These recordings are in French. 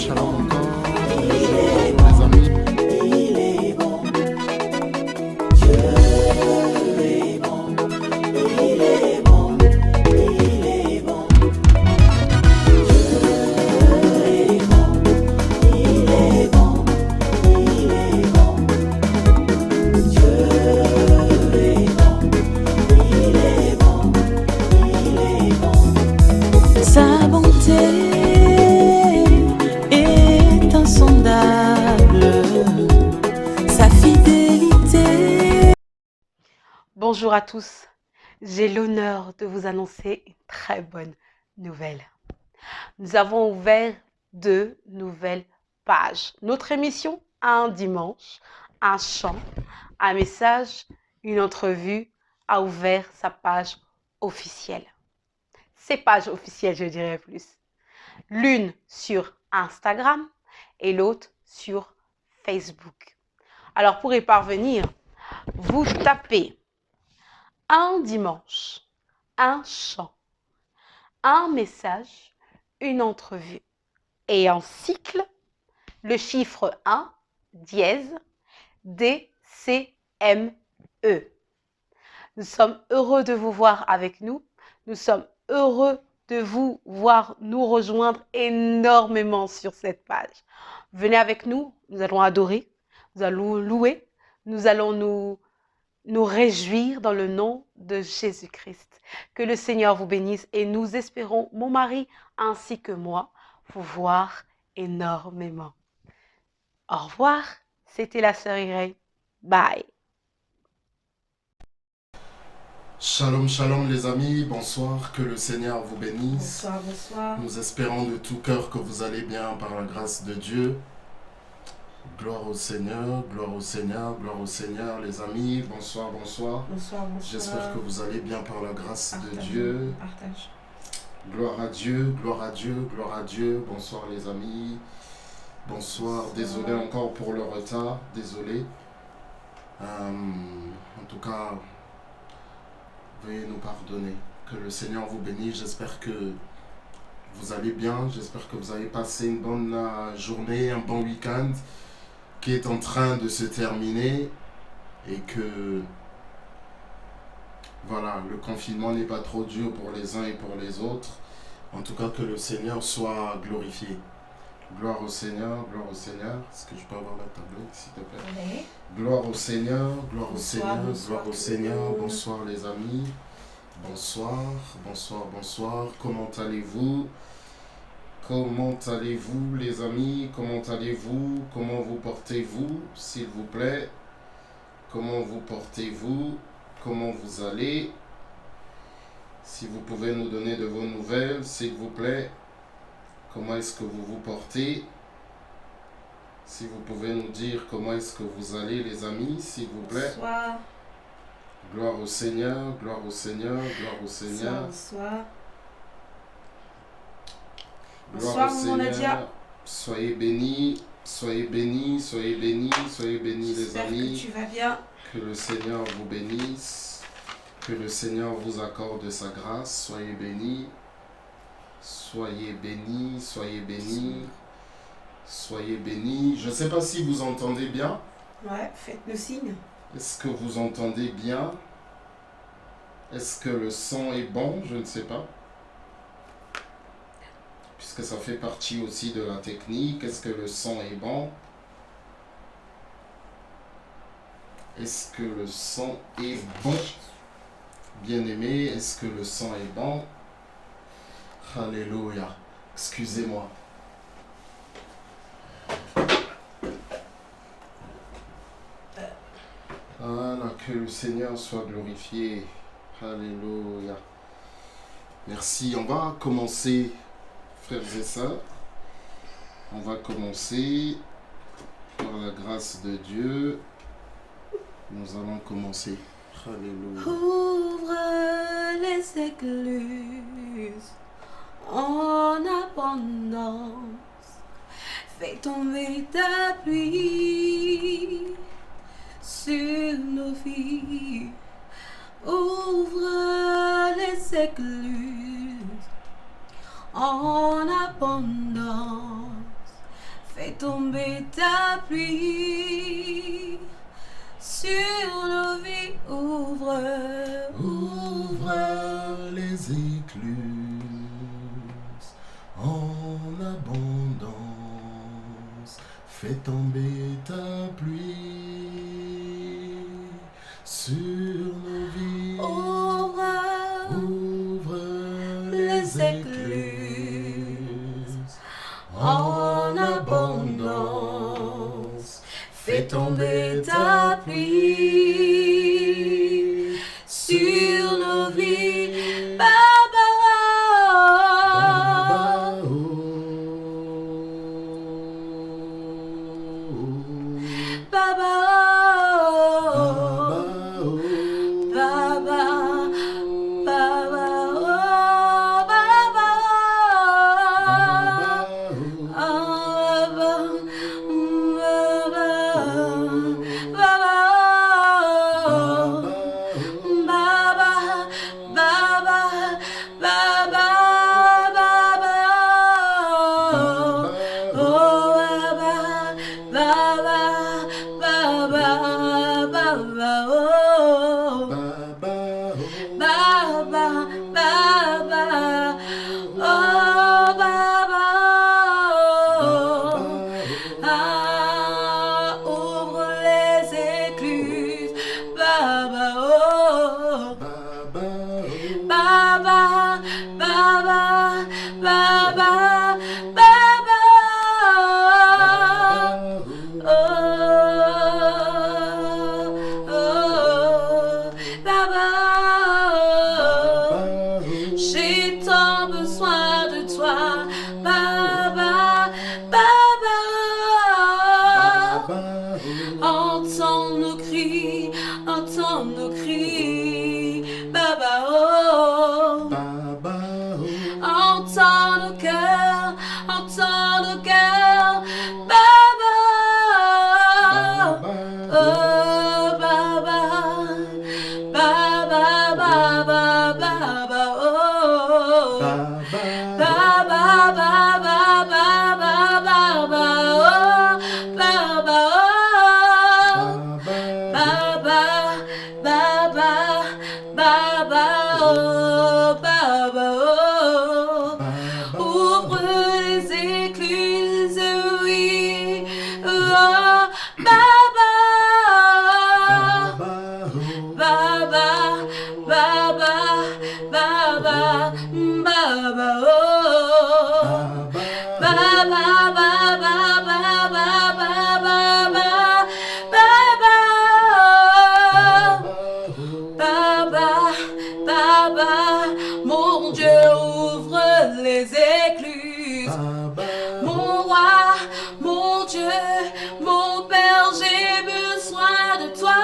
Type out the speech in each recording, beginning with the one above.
shalom encore. Bonjour les amis. Il est bon, Dieu est bon, il est bon, il est bon, Dieu est bon, il est bon, il est bon, Dieu est bon, il est bon, il est bon. Sa bonté est insondable, sa fidélité. Bonjour à tous, j'ai l'honneur de vous annoncer une très bonne nouvelle. Nous avons ouvert 2 nouvelles pages. Notre émission, un dimanche, un chant, un message, une entrevue, a ouvert sa page officielle. Ses pages officielles, je dirais plus. L'une sur Instagram et l'autre sur Facebook. Alors pour y parvenir, vous tapez un dimanche, un chant, un message, une entrevue et en cycle, le chiffre 1, dièse, D-C-M-E. Nous sommes heureux de vous voir avec nous. Nous sommes heureux de vous voir nous rejoindre énormément sur cette page. Venez avec nous, nous allons adorer, nous allons louer, nous allons nous réjouir dans le nom de Jésus-Christ. Que le Seigneur vous bénisse et nous espérons, mon mari ainsi que moi, vous voir énormément. Au revoir, c'était la sœur Irène. Bye. Shalom, shalom les amis, bonsoir, que le Seigneur vous bénisse. Bonsoir, bonsoir. Nous espérons de tout cœur que vous allez bien par la grâce de Dieu. Gloire au Seigneur, gloire au Seigneur, gloire au Seigneur les amis. Bonsoir, bonsoir. Bonsoir, bonsoir. J'espère que vous allez bien par la grâce de Partage, Dieu. Partage. Gloire à Dieu, gloire à Dieu, gloire à Dieu. Bonsoir les amis. Bonsoir, désolé encore pour le retard, désolé. En tout cas, veuillez nous pardonner. Que le Seigneur vous bénisse. J'espère que vous allez bien. J'espère que vous avez passé une bonne journée, un bon week-end qui est en train de se terminer et que voilà, le confinement n'est pas trop dur pour les uns et pour les autres. En tout cas, que le Seigneur soit glorifié. Gloire au Seigneur, gloire au Seigneur. Est-ce que je peux avoir la tablette, s'il te plaît? Oui. Gloire au Seigneur, gloire au Bonsoir, Seigneur, bonsoir gloire au tout le Seigneur. monde. Bonsoir les amis. Bonsoir, bonsoir, bonsoir. Comment allez-vous? Comment allez-vous les amis? Comment allez-vous? Comment vous portez-vous, s'il vous plaît? Comment vous portez-vous? Comment vous allez? Si vous pouvez nous donner de vos nouvelles, s'il vous plaît. Comment est-ce que vous vous portez? Si vous pouvez nous dire comment est-ce que vous allez les amis, s'il vous plaît. Bonsoir. Gloire au Seigneur, gloire au Seigneur, gloire au Bonsoir, Seigneur. bonsoir. Gloire Bonsoir, au maman Nadia. Seigneur. Soyez bénis, soyez bénis, soyez bénis, soyez bénis les J'espère que amis. tu vas bien. Que le Seigneur vous bénisse. Que le Seigneur vous accorde sa grâce. Soyez bénis. Soyez bénis, soyez bénis. Soyez bénis. Je ne sais pas si vous entendez bien. Ouais, faites-nous signe. Est-ce que vous entendez bien? Est-ce que le son est bon? Je ne sais pas. Puisque ça fait partie aussi de la technique. Est-ce que le son est bon? Est-ce que le son est bon? Bien-aimé, est-ce que le son est bon? Alléluia. Excusez-moi. Voilà, que le Seigneur soit glorifié. Alléluia. Merci. On va commencer, frères et sœurs. On va commencer par la grâce de Dieu. Nous allons commencer. Alléluia. Ouvre les écluses en abondance. Fais tomber ta pluie sur nos vies. Ouvre les écluses en abondance. fais tomber ta pluie sur nos vies, ouvre les écluses en abondance. Fais tomber ta pluie sur nos vies. Ouvre les écluses en abondance. Fais tomber ta pluie sur nos vies. Baba, oh. Baba, oh. Baba, Baba, oh. Baba, oh. Ouvre les écluses, Baba, oh. Baba, Baba, Baba, Baba, oh, Baba, j'ai tant besoin de toi, Baba, Baba, entends nos cris, Baba, oh. Entends nos cœurs, Baba, oh, Baba, Baba, Baba, Baba, oh, Baba, Baba, Baba, Baba, oh, Baba, oh, Baba, Baba, Baba, oh, Baba, oh. Ouvre les écluses, oui, oh, Baba, Baba, Baba, Baba, Baba, oh. Baba, Baba, Baba, Baba, Baba, Baba, Baba, mon Dieu, ouvre les écluses. Mon roi, mon Dieu, mon Père, j'ai besoin de toi.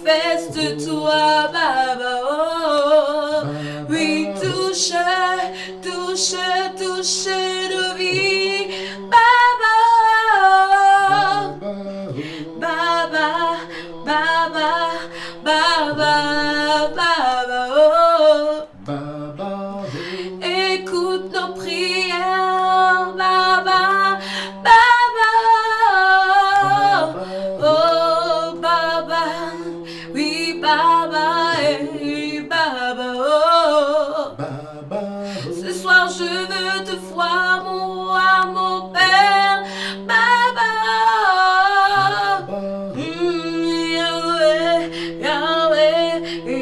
Manifeste-toi, Baba, oh. Oui, touche nos vies, Baba, Baba, Baba, Baba, Baba, oh. Écoute nos prières, Baba, Baba, oh, Baba, oui, Baba, et Baba, oh. Ce soir je veux te voir, mon roi, mon Père, Baba, Yahweh, Yahweh,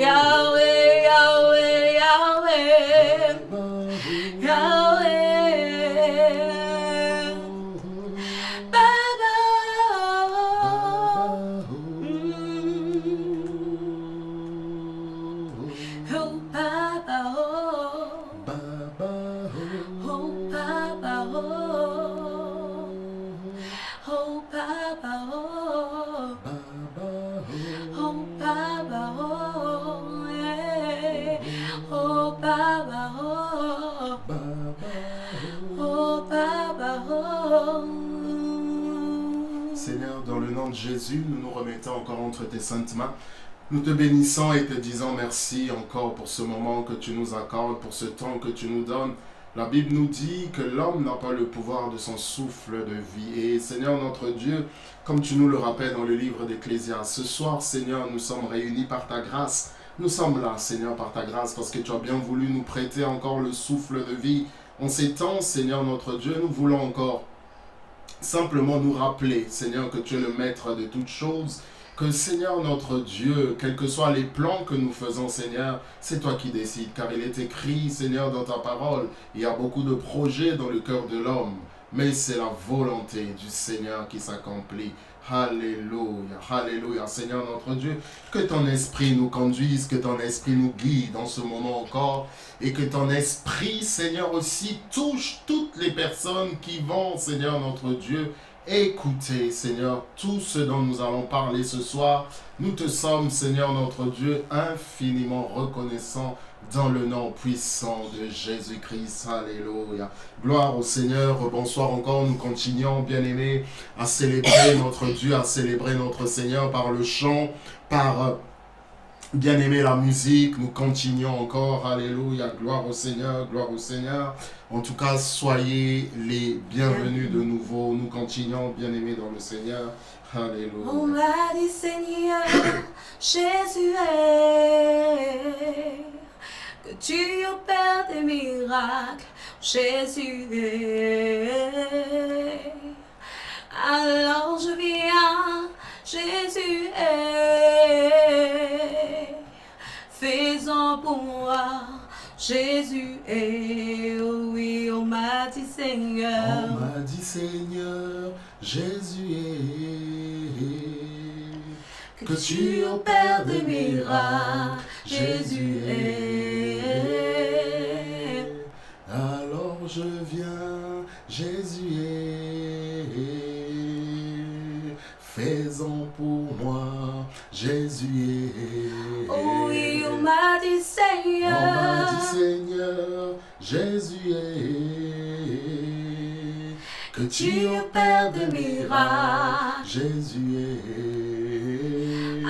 Yahweh, Yahweh, Yahweh, Yahweh, Baba, oh, Baba, oh. Oh, Baba, oh. Oh, Baba, oh. Oh, Baba, oh. Yeah. Oh, Baba, oh. Oh, Baba, oh. Seigneur, dans le nom de Jésus, nous nous remettons encore entre tes saintes mains. Nous te bénissons et te disons merci encore pour ce moment que tu nous accordes, pour ce temps que tu nous donnes. La Bible nous dit que l'homme n'a pas le pouvoir de son souffle de vie. Et Seigneur notre Dieu, comme tu nous le rappelles dans le livre d'Ecclésiaste, ce soir, Seigneur, nous sommes réunis par ta grâce. Nous sommes là, Seigneur, par ta grâce, parce que tu as bien voulu nous prêter encore le souffle de vie. En ces temps, Seigneur notre Dieu, nous voulons encore simplement nous rappeler, Seigneur, que tu es le maître de toutes choses, que Seigneur notre Dieu, quels que soient les plans que nous faisons, Seigneur, c'est toi qui décides, car il est écrit, Seigneur, dans ta parole, il y a beaucoup de projets dans le cœur de l'homme, mais c'est la volonté du Seigneur qui s'accomplit. Alléluia, alléluia, Seigneur notre Dieu, que ton esprit nous conduise, que ton esprit nous guide dans ce moment encore, et que ton esprit, Seigneur, aussi touche toutes les personnes qui vont, Seigneur notre Dieu, écoutez, Seigneur, tout ce dont nous allons parler ce soir. Nous te sommes, Seigneur notre Dieu, infiniment reconnaissants dans le nom puissant de Jésus-Christ. Alléluia. Gloire au Seigneur. Bonsoir encore. Nous continuons, bien-aimés, à célébrer notre Dieu, à célébrer notre Seigneur par le chant, par bien-aimé la musique. Nous continuons encore. Alléluia. Gloire au Seigneur. Gloire au Seigneur. En tout cas, soyez les bienvenus de nouveau. Nous continuons, bien-aimés dans le Seigneur. Alléluia. On m'a dit Seigneur, Jésus est, que tu opères des miracles, Jésus est. Alors je viens, Jésus est, fais-en pour moi. Jésus est, oh oui, on m'a dit Seigneur. On m'a dit Seigneur, Jésus est, que tu opères des miracles, Jésus est. Alors je viens, Jésus est, fais-en pour moi, Jésus est. Oh oui, on m'a dit Seigneur. On m'a dit Seigneur, Jésus est, que tu opères des miracles, Jésus est.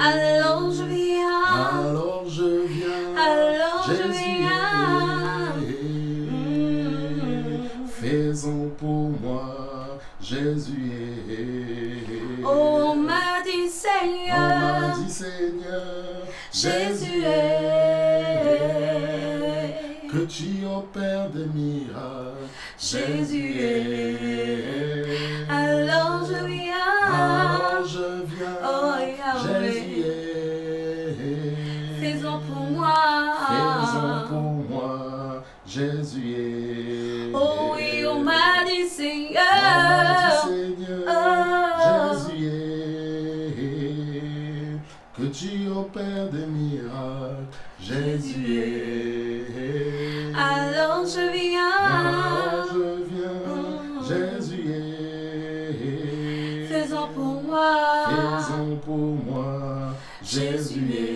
Alors je viens, Alors je viens, alors je Jésus viens. est, fais-en pour moi, Jésus est. Oh, on m'a dit On Seigneur, m'a dit Seigneur, Jésus est, que tu opères des miracles, Jésus est. Alors je viens, Alors je viens, oh Jésus Yahweh, est. fais-en pour moi. Fais-en pour moi, Jésus est. Oh oui, on m'a dit On m'a Seigneur, dit Seigneur, Jésus est, que tu opères des miracles, Jésus est. alors je viens, Alors je viens, Jésus est. fais-en pour moi. Fais-en pour moi, Jésus est.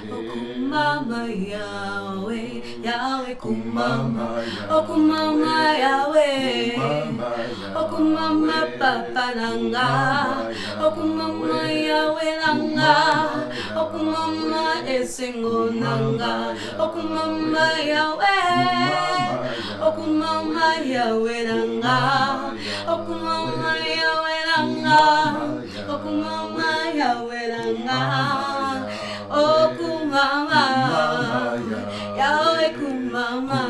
Kumama Yahweh, Yahweh Kumama, Kumama oh Kumama Yahweh, Kumama oh Kumama Papa Langa, oh Kumama Yahweh Langa, oh Kumama Esengo Nanga, oh Kumama Yahweh, oh Kumama Yahweh Langa, oh Kumama Yahweh Langa, oh Kumama Yahweh Langa. Oh kumama, Yahweh kumama,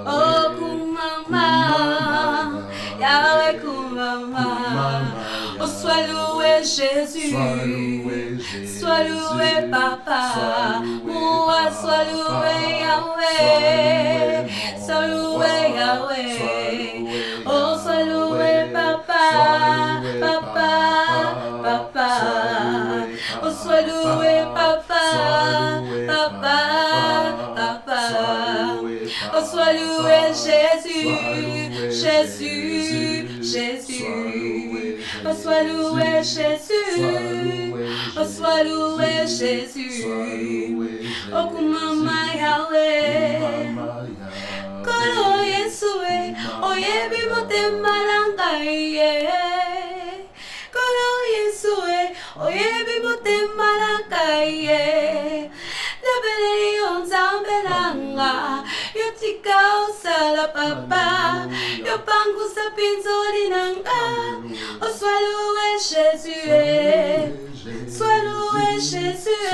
oh kumama, Yahweh kumama. Oh sois loué Jésus, sois loué Papa, moi sois loué Yahweh, sois loué Yahweh. Oh sois loué Papa, Papa, Papa. Oh sois loué Papa, Papa, Papa. Oh sois loué Jésus, Jésus, Jésus. Oh sois loué Jésus, oh sois loué Jésus. Oh kumama Yahweh, kolo Yesue, oh yebi motema langaye. Kolo Yesue, oh yebi motema langaye. tika osala papa yo pangusa pinzoli nanga. Oh, sois loué Jésus, sois loué Jésus,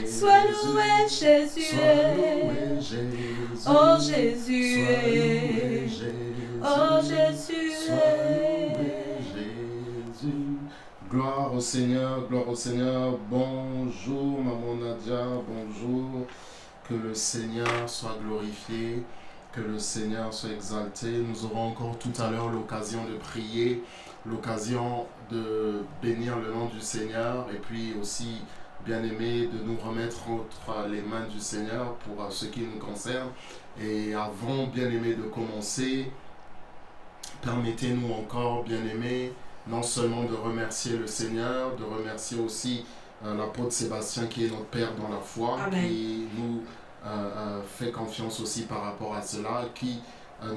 sois loué Jésus, oh Jésus, oh Jésus. Gloire au Seigneur, gloire au Seigneur. Bonjour Maman Nadia, bonjour. Que le Seigneur soit glorifié, que le Seigneur soit exalté. Nous aurons encore tout à l'heure l'occasion de prier, l'occasion de bénir le nom du Seigneur et puis aussi, bien-aimé, de nous remettre entre les mains du Seigneur pour ce qui nous concerne. Et avant, bien-aimé, de commencer, permettez-nous encore, bien-aimé, non seulement de remercier le Seigneur, de remercier aussi l'apôtre Sébastien qui est notre Père dans la foi, Amen. qui nous fait confiance aussi par rapport à cela, qui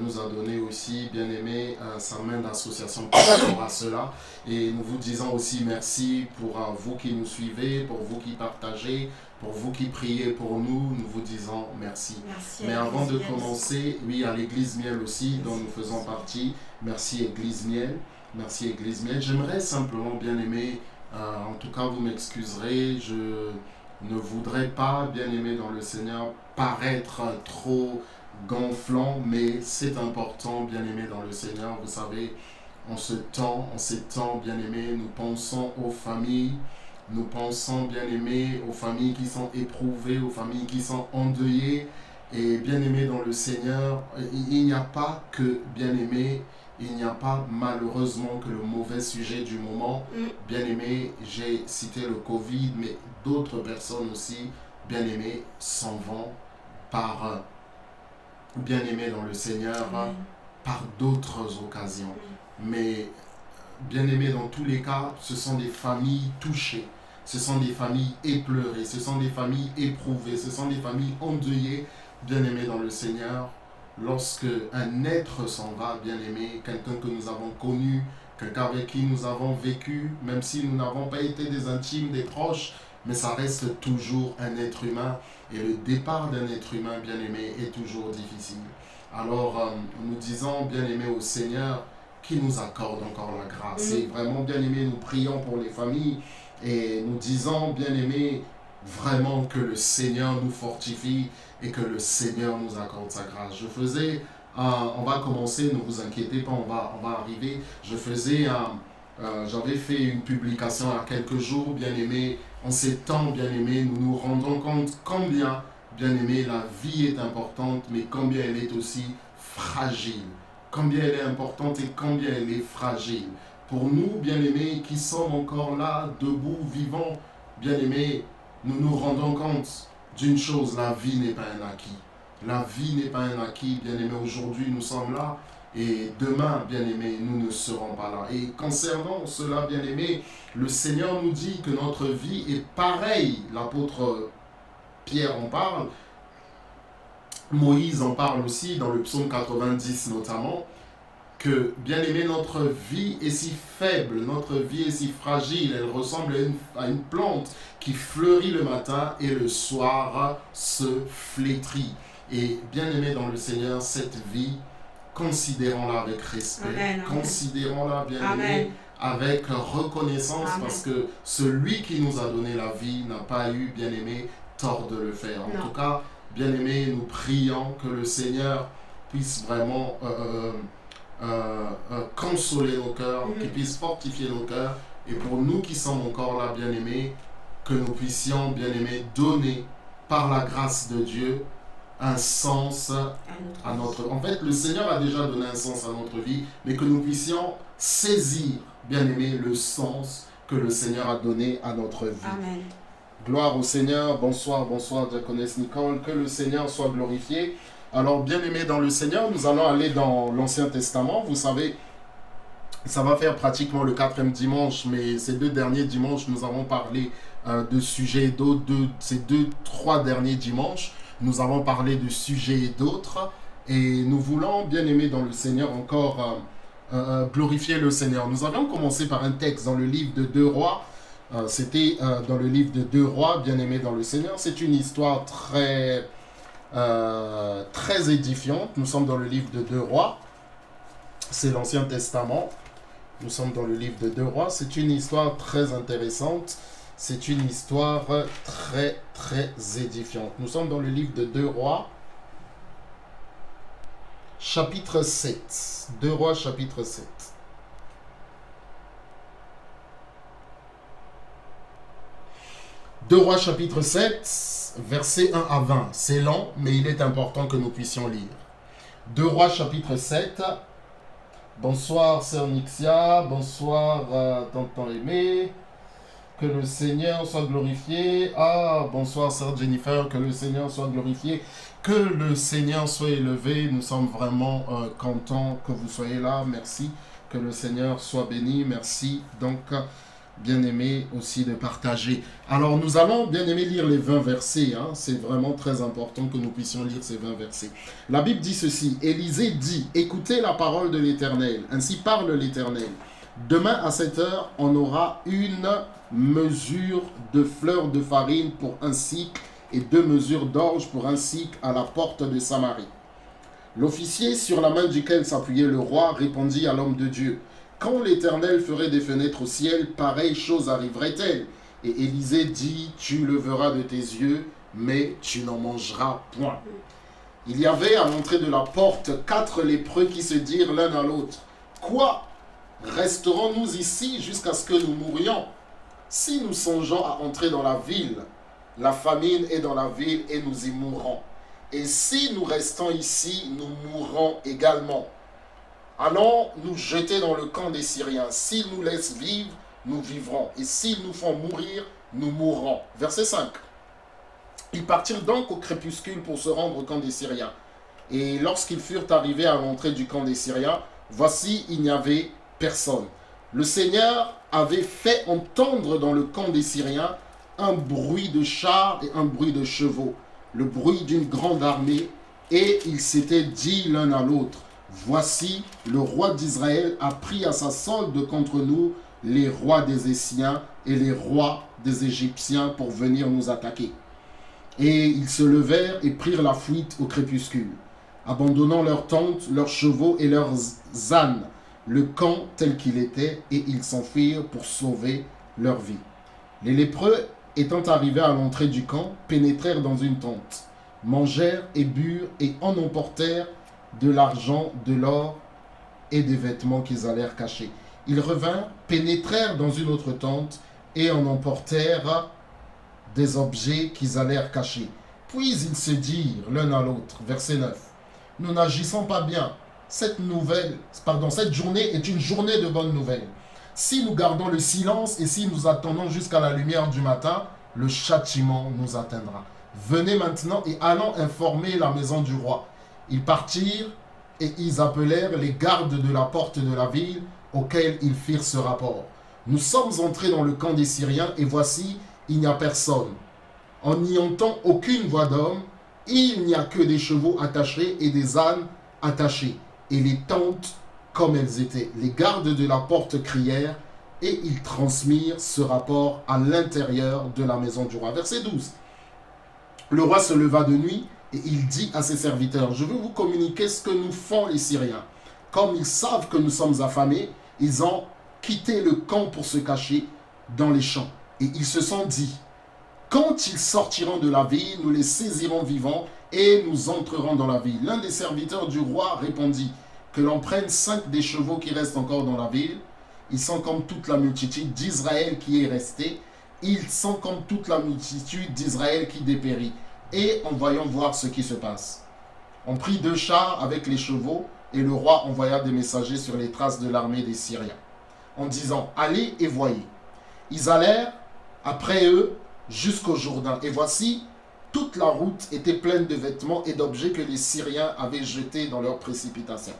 nous a donné aussi, bien aimé, sa main d'association par rapport à cela. Et nous vous disons aussi merci pour vous qui nous suivez, pour vous qui partagez, pour vous qui priez pour nous, nous vous disons merci. Merci. Mais avant de Miel. commencer, oui, à l'Église Miel aussi, dont nous faisons partie, merci Église Miel, merci Église Miel. J'aimerais simplement, bien aimé, en tout cas vous m'excuserez, je ne voudrais pas, bien aimé dans le Seigneur, paraître trop gonflant, mais c'est important, bien aimé dans le Seigneur. Vous savez, en ces temps, bien aimé, nous pensons aux familles, nous pensons, bien aimé, aux familles qui sont éprouvées, aux familles qui sont endeuillées. Et bien aimé dans le Seigneur, il n'y a pas que, bien aimé, il n'y a pas malheureusement que le mauvais sujet du moment. Bien aimé, j'ai cité le Covid, mais d'autres personnes aussi, bien aimées, s'en vont par, bien aimé dans le Seigneur, Amen. par d'autres occasions. Mais bien aimé dans tous les cas, ce sont des familles touchées, ce sont des familles éplorées, ce sont des familles éprouvées, ce sont des familles endeuillées, bien aimé dans le Seigneur. Lorsque un être s'en va, bien aimé, quelqu'un que nous avons connu, quelqu'un avec qui nous avons vécu, même si nous n'avons pas été des intimes, des proches, mais ça reste toujours un être humain. Et le départ d'un être humain, bien aimé, est toujours difficile. Alors, nous disons, bien aimé, au Seigneur, qui nous accorde encore la grâce. Et vraiment, bien aimé, nous prions pour les familles et nous disons, bien aimé, vraiment que le Seigneur nous fortifie et que le Seigneur nous accorde sa grâce. Je faisais, on va commencer, ne vous inquiétez pas, on va arriver. J'avais fait une publication il y a quelques jours, bien aimé. En ces temps, bien aimé, nous nous rendons compte combien, bien aimé, la vie est importante, mais combien elle est aussi fragile. Combien elle est importante et combien elle est fragile. Pour nous, bien aimés, qui sommes encore là, debout, vivants, bien aimés, nous nous rendons compte d'une chose, la vie n'est pas un acquis. La vie n'est pas un acquis, bien aimé. Aujourd'hui, nous sommes là et demain, bien aimé, nous ne serons pas là. Et concernant cela, bien aimé, le Seigneur nous dit que notre vie est pareille. L'apôtre Pierre en parle, Moïse en parle aussi dans le psaume 90 notamment, que, bien aimé, notre vie est si faible, notre vie est si fragile, elle ressemble à une plante qui fleurit le matin et le soir se flétrit. Et bien aimé dans le Seigneur, cette vie, considérons-la avec respect, Amen, amen. Considérons-la, bien Amen. aimé, avec reconnaissance, Amen. parce que celui qui nous a donné la vie n'a pas eu, bien aimé, tort de le faire. En Non. tout cas, bien aimé, nous prions que le Seigneur puisse vraiment consoler nos cœurs, qu'il puisse fortifier nos cœurs. Et pour nous qui sommes encore là, bien aimés, que nous puissions, bien aimés, donner par la grâce de Dieu un sens à notre... En fait, le Seigneur a déjà donné un sens à notre vie, mais que nous puissions saisir, bien aimé, le sens que le Seigneur a donné à notre vie. Amen. Gloire au Seigneur. Bonsoir, bonsoir, diaconesse Nicole. Que le Seigneur soit glorifié. Alors, bien aimé dans le Seigneur, nous allons aller dans l'Ancien Testament. Vous savez, ça va faire pratiquement le 4e dimanche, mais ces 2 derniers dimanches, nous avons parlé de sujets et d'autres. Ces 2-3 derniers dimanches, nous avons parlé de sujets et d'autres. Et nous voulons, bien aimé dans le Seigneur, encore glorifier le Seigneur. Nous avions commencé par un texte dans le livre de 2 Rois. C'était dans le livre de 2 Rois, bien aimé dans le Seigneur. C'est une histoire très très édifiante. Nous sommes dans le livre de 2 Rois. C'est l'Ancien Testament. Nous sommes dans le livre de 2 Rois. C'est une histoire très intéressante. C'est une histoire très, très édifiante. Nous sommes dans le livre de 2 Rois, chapitre 7. 2 Rois, chapitre 7. Deux Rois, chapitre 7, versets 1 à 20. C'est lent, mais il est important que nous puissions lire. 2 Rois, chapitre 7. Bonsoir, sœur Nixia. Bonsoir, tonton Aimé. Que le Seigneur soit glorifié. Ah, bonsoir, sœur Jennifer. Que le Seigneur soit glorifié. Que le Seigneur soit élevé. Nous sommes vraiment contents que vous soyez là. Merci. Que le Seigneur soit béni. Merci. Donc, bien aimé aussi de partager. Alors, nous allons, bien aimé, lire les 20 versets. Hein. C'est vraiment très important que nous puissions lire ces 20 versets. La Bible dit ceci. Élisée dit, écoutez la parole de l'Éternel. Ainsi parle l'Éternel. Demain à 7 heures, on aura une mesure de fleurs de farine pour un cycle et 2 mesures d'orge pour un cycle à la porte de Samarie. L'officier sur la main duquel s'appuyait le roi répondit à l'homme de Dieu. Quand l'Éternel ferait des fenêtres au ciel, pareille chose arriverait-elle? Et Élisée dit, tu le verras de tes yeux, mais tu n'en mangeras point. Il y avait à l'entrée de la porte 4 lépreux qui se dirent l'un à l'autre, quoi? Resterons-nous ici jusqu'à ce que nous mourions? Si nous songeons à entrer dans la ville, la famine est dans la ville et nous y mourrons. Et si nous restons ici, nous mourrons également. Allons nous jeter dans le camp des Syriens. S'ils nous laissent vivre, nous vivrons. Et s'ils nous font mourir, nous mourrons. Verset 5. Ils partirent donc au crépuscule pour se rendre au camp des Syriens. Et lorsqu'ils furent arrivés à l'entrée du camp des Syriens, voici, il n'y avait personne. Le Seigneur avait fait entendre dans le camp des Syriens un bruit de chars et un bruit de chevaux, le bruit d'une grande armée, et ils s'étaient dit l'un à l'autre, voici, le roi d'Israël a pris à sa solde contre nous les rois des Essiens et les rois des Égyptiens pour venir nous attaquer. Et ils se levèrent et prirent la fuite au crépuscule, abandonnant leurs tentes, leurs chevaux et leurs ânes, le camp tel qu'il était, et ils s'enfuirent pour sauver leur vie. Les lépreux, étant arrivés à l'entrée du camp, pénétrèrent dans une tente, mangèrent et burent, et en emportèrent de l'argent, de l'or et des vêtements qu'ils allèrent cacher. Ils revinrent, pénétrèrent dans une autre tente, et en emportèrent des objets qu'ils allèrent cacher. Puis ils se dirent l'un à l'autre, verset 9, nous n'agissons pas bien. Cette journée est une journée de bonnes nouvelles. Si nous gardons le silence et si nous attendons jusqu'à la lumière du matin, le châtiment nous atteindra. Venez maintenant et allons informer la maison du roi. Ils partirent et ils appelèrent les gardes de la porte de la ville, auxquels ils firent ce rapport. Nous sommes entrés dans le camp des Syriens et voici, il n'y a personne. On n'y entend aucune voix d'homme, il n'y a que des chevaux attachés et des ânes attachés, et les tentes comme elles étaient. Les gardes de la porte crièrent, et ils transmirent ce rapport à l'intérieur de la maison du roi. Verset 12. Le roi se leva de nuit, et il dit à ses serviteurs, je veux vous communiquer ce que nous font les Syriens. Comme ils savent que nous sommes affamés, ils ont quitté le camp pour se cacher dans les champs. Et ils se sont dit, quand ils sortiront de la ville, nous les saisirons vivants et nous entrerons dans la ville. L'un des serviteurs du roi répondit, que l'on prenne 5 des chevaux qui restent encore dans la ville. Ils sont comme toute la multitude d'Israël qui est restée. Ils sont comme toute la multitude d'Israël qui dépérit. Et envoyons voir ce qui se passe. On prit 2 chars avec les chevaux et le roi envoya des messagers sur les traces de l'armée des Syriens, en disant, allez et voyez. Ils allèrent après eux jusqu'au Jourdain. Et voici, toute la route était pleine de vêtements et d'objets que les Syriens avaient jetés dans leur précipitation.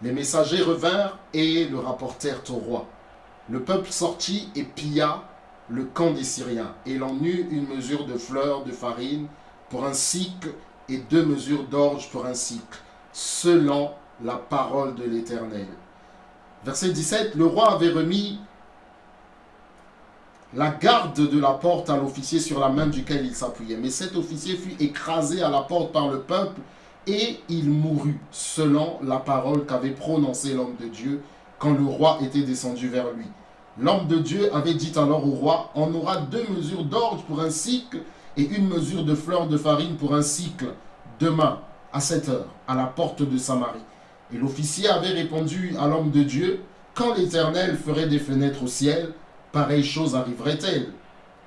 Les messagers revinrent et le rapportèrent au roi. Le peuple sortit et pilla le camp des Syriens. Et l'on eut une mesure de fleurs de farine pour un cycle et 2 mesures d'orge pour un cycle, selon la parole de l'Éternel. Verset 17, le roi avait remis la garde de la porte à l'officier sur la main duquel il s'appuyait. Mais cet officier fut écrasé à la porte par le peuple et il mourut, selon la parole qu'avait prononcée l'homme de Dieu quand le roi était descendu vers lui. L'homme de Dieu avait dit alors au roi, on aura 2 mesures d'orge pour un cycle et 1 mesure de fleur de farine pour un cycle, demain, à 7 heures, à la porte de Samarie. Et l'officier avait répondu à l'homme de Dieu, quand l'Éternel ferait des fenêtres au ciel, pareille chose arriverait-elle?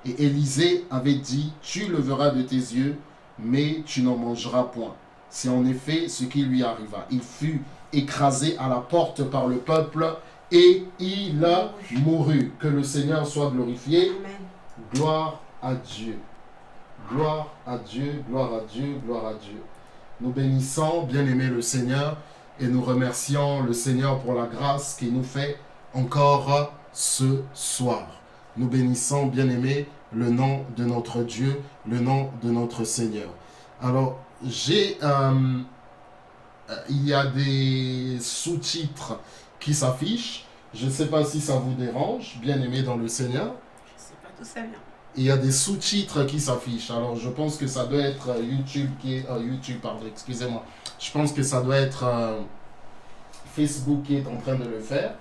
Et Élisée avait dit, tu le verras de tes yeux, mais tu n'en mangeras point. C'est en effet ce qui lui arriva. Il fut écrasé à la porte par le peuple et il mourut. Que le Seigneur soit glorifié. Amen. Gloire à Dieu. Gloire à Dieu, gloire à Dieu, gloire à Dieu. Nous bénissons, bien-aimé le Seigneur, et nous remercions le Seigneur pour la grâce qu'il nous fait encore ce soir. Nous bénissons, bien-aimé, le nom de notre Dieu, le nom de notre Seigneur. Alors, il y a des sous-titres qui s'affichent. Je ne sais pas si ça vous dérange, bien-aimé dans le Seigneur. Je ne sais pas d'où ça vient. Il y a des sous-titres qui s'affichent. Alors, je pense que ça doit être excusez-moi. Je pense que ça doit être Facebook qui est en train de le faire.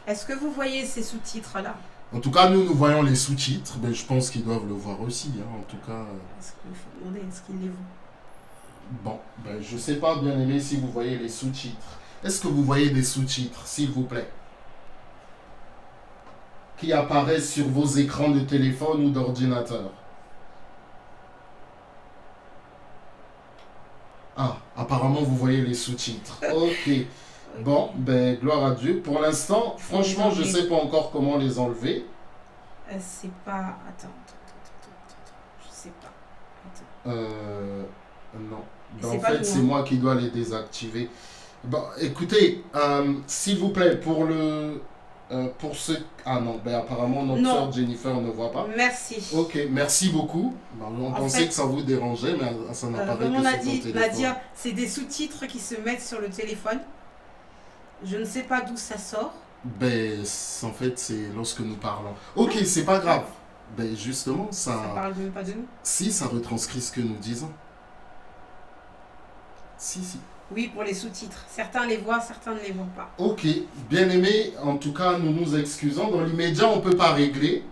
Est-ce que vous voyez ces sous-titres-là? En tout cas, nous voyons les sous-titres. Mais je pense qu'ils doivent le voir aussi. En tout cas. Est-ce qu'il faut demander, est-ce qu'ils les voient? Bon, je ne sais pas, bien aimé, si vous voyez les sous-titres. Est-ce que vous voyez des sous-titres, s'il vous plaît, qui apparaissent sur vos écrans de téléphone ou d'ordinateur? Ah, apparemment, vous voyez les sous-titres. Ok. Bon, gloire à Dieu. Pour l'instant, franchement, je ne sais pas encore comment les enlever. C'est pas... Attends. Je sais pas. Non. C'est En fait, c'est moi qui dois les désactiver. Bon, écoutez, s'il vous plaît, pour ce... Ah non, apparemment, notre sœur Jennifer ne voit pas. Merci. Ok, merci beaucoup. On pensait que ça vous dérangeait, mais ça n'apparaît que sur ton téléphone. Nadia, c'est des sous-titres qui se mettent sur le téléphone. Je ne sais pas d'où ça sort. En fait, c'est lorsque nous parlons. Ok, c'est pas grave. Justement, ça... Ça parle même pas de nous. Si, ça retranscrit ce que nous disons. Si. Oui, pour les sous-titres. Certains les voient, certains ne les voient pas. Ok, bien aimé, en tout cas, nous nous excusons. Dans l'immédiat, on ne peut pas régler,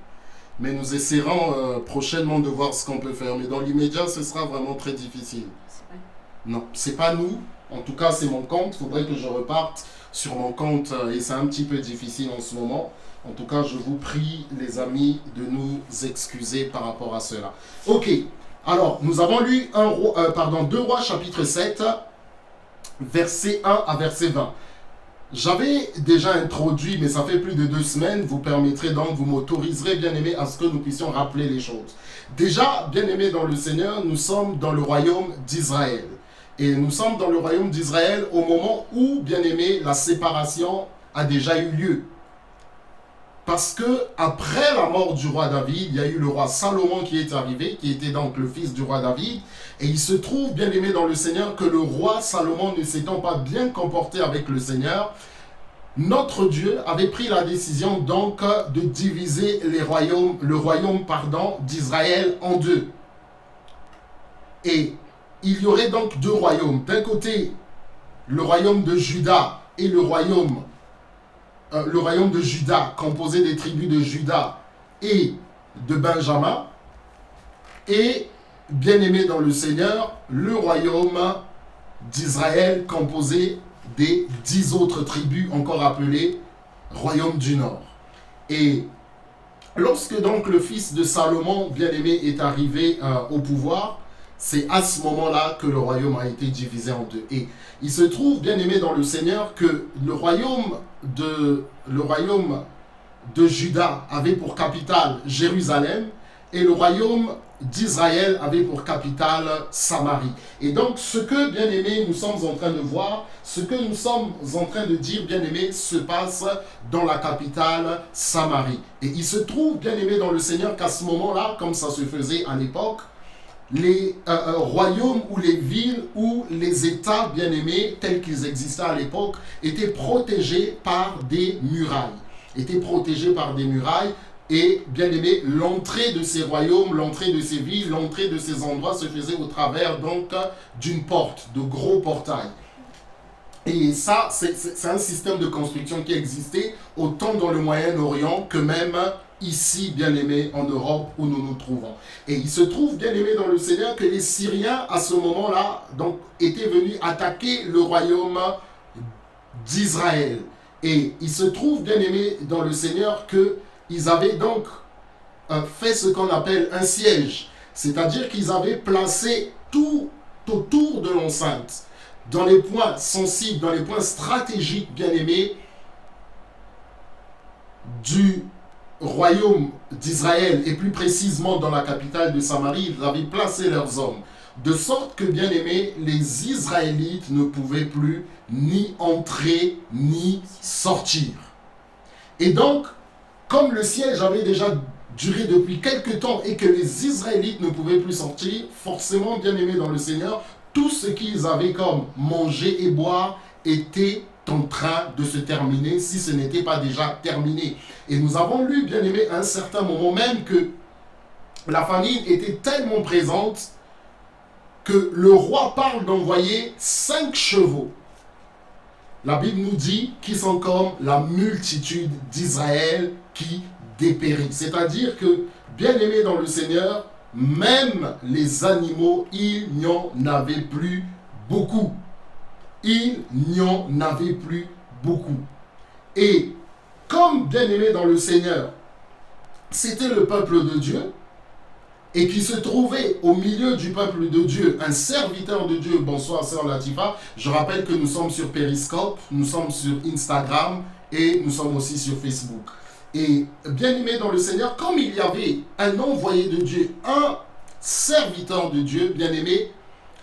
mais nous essaierons prochainement de voir ce qu'on peut faire. Mais dans l'immédiat, ce sera vraiment très difficile. C'est vrai. Non, c'est pas nous. En tout cas, c'est mon compte. Il faudrait que je reparte sur mon compte et c'est un petit peu difficile en ce moment. En tout cas, je vous prie, les amis, de nous excuser par rapport à cela. Ok, alors, nous avons lu 2 Rois chapitre 7, verset 1 à verset 20. J'avais déjà introduit, mais ça fait plus de 2 semaines, vous permettrez donc, vous m'autoriserez, bien aimé, à ce que nous puissions rappeler les choses. Déjà, bien aimé dans le Seigneur, nous sommes dans le royaume d'Israël. Et nous sommes dans le royaume d'Israël au moment où, bien aimé, la séparation a déjà eu lieu. Parce que après la mort du roi David, il y a eu le roi Salomon qui est arrivé, qui était donc le fils du roi David. Et il se trouve, bien aimé dans le Seigneur, que le roi Salomon, ne s'étant pas bien comporté avec le Seigneur, notre Dieu avait pris la décision donc de diviser le royaume d'Israël en 2. Et il y aurait donc 2 royaumes. D'un côté, le royaume de Juda et le royaume de Juda, composé des tribus de Juda et de Benjamin. Et, bien aimé dans le Seigneur, le royaume d'Israël, composé des 10 autres tribus, encore appelées royaume du Nord. Et lorsque donc le fils de Salomon, bien aimé, est arrivé au pouvoir, c'est à ce moment-là que le royaume a été divisé en 2. Et il se trouve, bien aimé dans le Seigneur, que le royaume de Juda avait pour capitale Jérusalem et le royaume d'Israël avait pour capitale Samarie. Et donc, ce que, bien aimé, nous sommes en train de voir, ce que nous sommes en train de dire, bien aimé, se passe dans la capitale Samarie. Et il se trouve, bien aimé dans le Seigneur, qu'à ce moment-là, comme ça se faisait à l'époque, les royaumes ou les villes ou les États bien-aimés tels qu'ils existaient à l'époque étaient protégés par des murailles. Et bien aimé, l'entrée de ces royaumes, l'entrée de ces villes, l'entrée de ces endroits se faisait au travers donc d'une porte, de gros portails. Et ça, c'est un système de construction qui existait autant dans le Moyen-Orient que même ici, bien aimé, en Europe où nous nous trouvons. Et il se trouve, bien aimé dans le Seigneur, que les Syriens, à ce moment-là, donc, étaient venus attaquer le royaume d'Israël. Et il se trouve, bien aimé dans le Seigneur, qu'ils avaient donc fait ce qu'on appelle un siège. C'est-à-dire qu'ils avaient placé tout autour de l'enceinte, dans les points sensibles, dans les points stratégiques, bien aimés, du royaume d'Israël, et plus précisément dans la capitale de Samarie, ils avaient placé leurs hommes, de sorte que, bien aimés, les Israélites ne pouvaient plus ni entrer, ni sortir. Et donc, comme le siège avait déjà duré depuis quelque temps et que les Israélites ne pouvaient plus sortir, forcément, bien aimés dans le Seigneur, tout ce qu'ils avaient comme manger et boire était en train de se terminer, si ce n'était pas déjà terminé. Et nous avons lu, bien aimé, à un certain moment même que la famine était tellement présente que le roi parle d'envoyer 5 chevaux. La Bible nous dit qu'ils sont comme la multitude d'Israël qui dépérit. C'est-à-dire que, bien aimé dans le Seigneur, même les animaux, il n'y en avait plus beaucoup. Il n'y en avait plus beaucoup. Et comme bien aimé dans le Seigneur, c'était le peuple de Dieu, et qui se trouvait au milieu du peuple de Dieu, un serviteur de Dieu. Bonsoir, sœur Latifa. Je rappelle que nous sommes sur Periscope, nous sommes sur Instagram, et nous sommes aussi sur Facebook. Et bien aimé dans le Seigneur, comme il y avait un envoyé de Dieu, un serviteur de Dieu, bien aimé,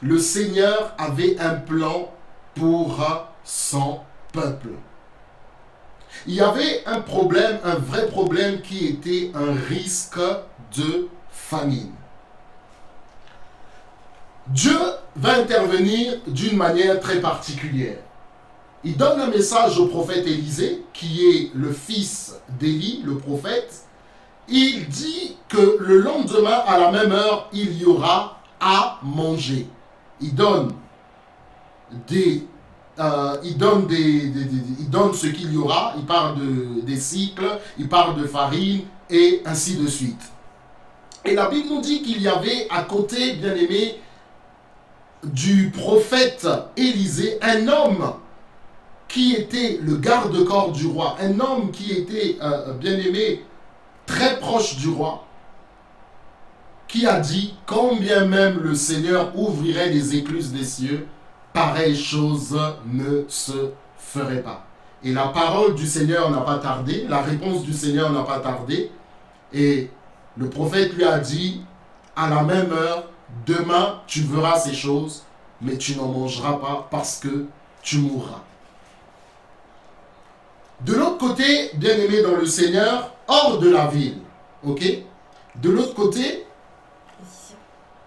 le Seigneur avait un plan pour son peuple. Il y avait un problème, un vrai problème qui était un risque de famine. Dieu va intervenir d'une manière très particulière. Il donne un message au prophète Élisée, qui est le fils d'Élie, le prophète. Il dit que le lendemain, à la même heure, il y aura à manger. Il donne il donne ce qu'il y aura. Il parle des cycles, il parle de farine, et ainsi de suite. Et la Bible nous dit qu'il y avait à côté, bien aimé, du prophète Élisée, un homme qui était le garde-corps du roi, un homme qui était, bien aimé, très proche du roi, qui a dit, quand bien même le Seigneur ouvrirait les écluses des cieux, pareille chose ne se ferait pas. Et la parole du Seigneur n'a pas tardé, la réponse du Seigneur n'a pas tardé, et le prophète lui a dit, à la même heure, demain tu verras ces choses, mais tu n'en mangeras pas parce que tu mourras. De l'autre côté, bien aimé dans le Seigneur, hors de la ville, ok? De l'autre côté,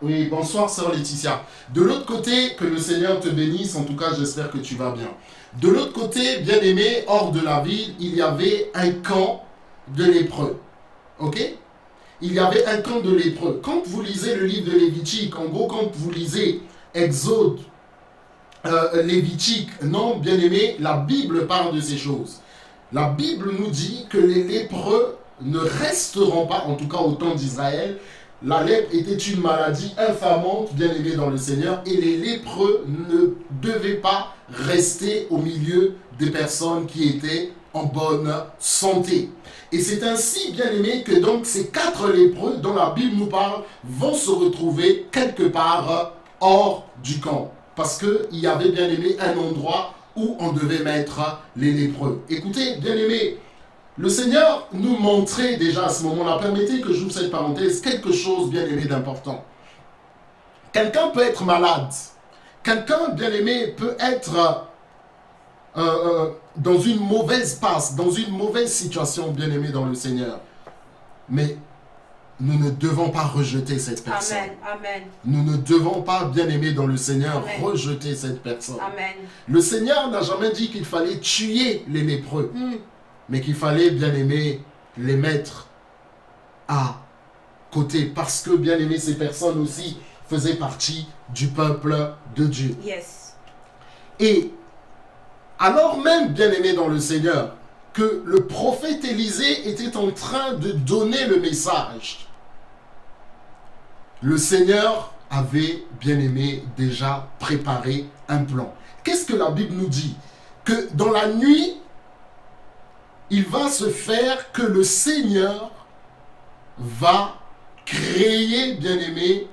oui, bonsoir sœur Laetitia. De l'autre côté, que le Seigneur te bénisse, en tout cas j'espère que tu vas bien. De l'autre côté, bien aimé, hors de la ville, il y avait un camp de lépreux, ok? Il y avait un camp de lépreux. Quand vous lisez le livre de Lévitique, en gros, quand vous lisez Exode, Lévitique, non, bien aimé, la Bible parle de ces choses. La Bible nous dit que les lépreux ne resteront pas, en tout cas au temps d'Israël. La lèpre était une maladie infamante, bien aimée dans le Seigneur, et les lépreux ne devaient pas rester au milieu des personnes qui étaient en bonne santé. Et c'est ainsi, bien aimé, que donc ces 4 lépreux dont la Bible nous parle vont se retrouver quelque part hors du camp. Parce qu'il y avait, bien aimé, un endroit où on devait mettre les lépreux. Écoutez, bien aimé, le Seigneur nous montrait déjà à ce moment-là, permettez que j'ouvre cette parenthèse, quelque chose, bien aimé, d'important. Quelqu'un peut être malade. Quelqu'un, bien aimé, peut être dans une mauvaise passe, dans une mauvaise situation, bien aimé dans le Seigneur. Mais nous ne devons pas rejeter cette personne. Amen, amen. Nous ne devons pas, bien aimé dans le Seigneur, Amen. rejeter cette personne. Amen. Le Seigneur n'a jamais dit qu'il fallait tuer les lépreux, mais qu'il fallait, bien aimé, les mettre à côté. Parce que, bien aimé, ces personnes aussi faisaient partie du peuple de Dieu. Yes. Et alors même, bien aimé dans le Seigneur, que le prophète Élisée était en train de donner le message, le Seigneur avait, bien aimé, déjà préparé un plan. Qu'est-ce que la Bible nous dit? Que dans la nuit, il va se faire que le Seigneur va créer, bien aimé,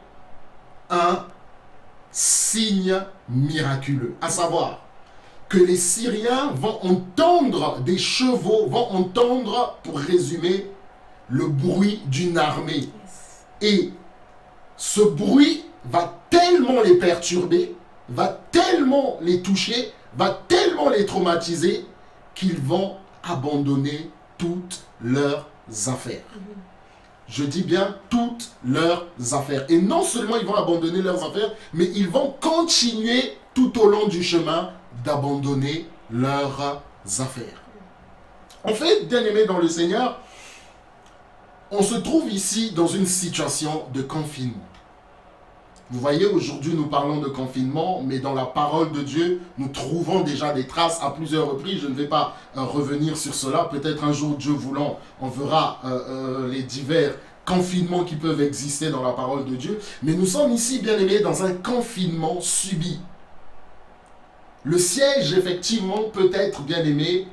un signe miraculeux. À savoir que les Syriens vont entendre des chevaux, vont entendre, pour résumer, le bruit d'une armée. Yes. Et ce bruit va tellement les perturber, va tellement les toucher, va tellement les traumatiser qu'ils vont abandonner toutes leurs affaires. Je dis bien toutes leurs affaires. Et non seulement ils vont abandonner leurs affaires, mais ils vont continuer tout au long du chemin d'abandonner leurs affaires. En fait, bien aimé dans le Seigneur, on se trouve ici dans une situation de confinement. Vous voyez, aujourd'hui nous parlons de confinement, mais dans la parole de Dieu, nous trouvons déjà des traces à plusieurs reprises. Je ne vais pas revenir sur cela. Peut-être un jour, Dieu voulant, on verra les divers confinements qui peuvent exister dans la parole de Dieu. Mais nous sommes ici, bien aimés, dans un confinement subi. Le siège, effectivement, peut être, bien aimé,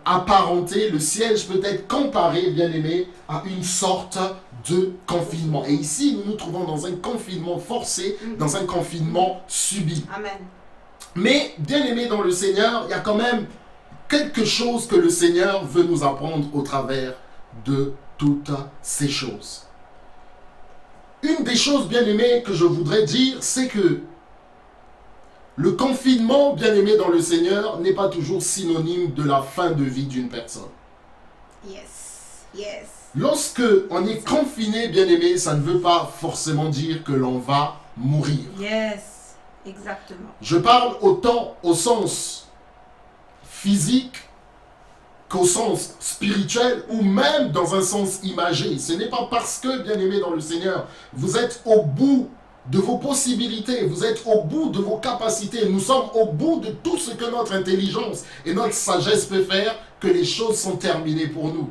apparenté, le siège peut être comparé, bien aimé, à une sorte de confinement. Et ici, nous nous trouvons dans un confinement forcé, dans un confinement subi. Amen. Mais, bien aimé dans le Seigneur, il y a quand même quelque chose que le Seigneur veut nous apprendre au travers de toutes ces choses. Une des choses, bien aimé, que je voudrais dire, c'est que le confinement, bien aimé dans le Seigneur, n'est pas toujours synonyme de la fin de vie d'une personne. Yes. Yes. Lorsque on est confiné, bien aimé, ça ne veut pas forcément dire que l'on va mourir. Yes. Exactement. Je parle autant au sens physique qu'au sens spirituel ou même dans un sens imagé. Ce n'est pas parce que, bien aimé dans le Seigneur, vous êtes au bout de vos possibilités, vous êtes au bout de vos capacités, nous sommes au bout de tout ce que notre intelligence et notre sagesse peut faire, que les choses sont terminées pour nous.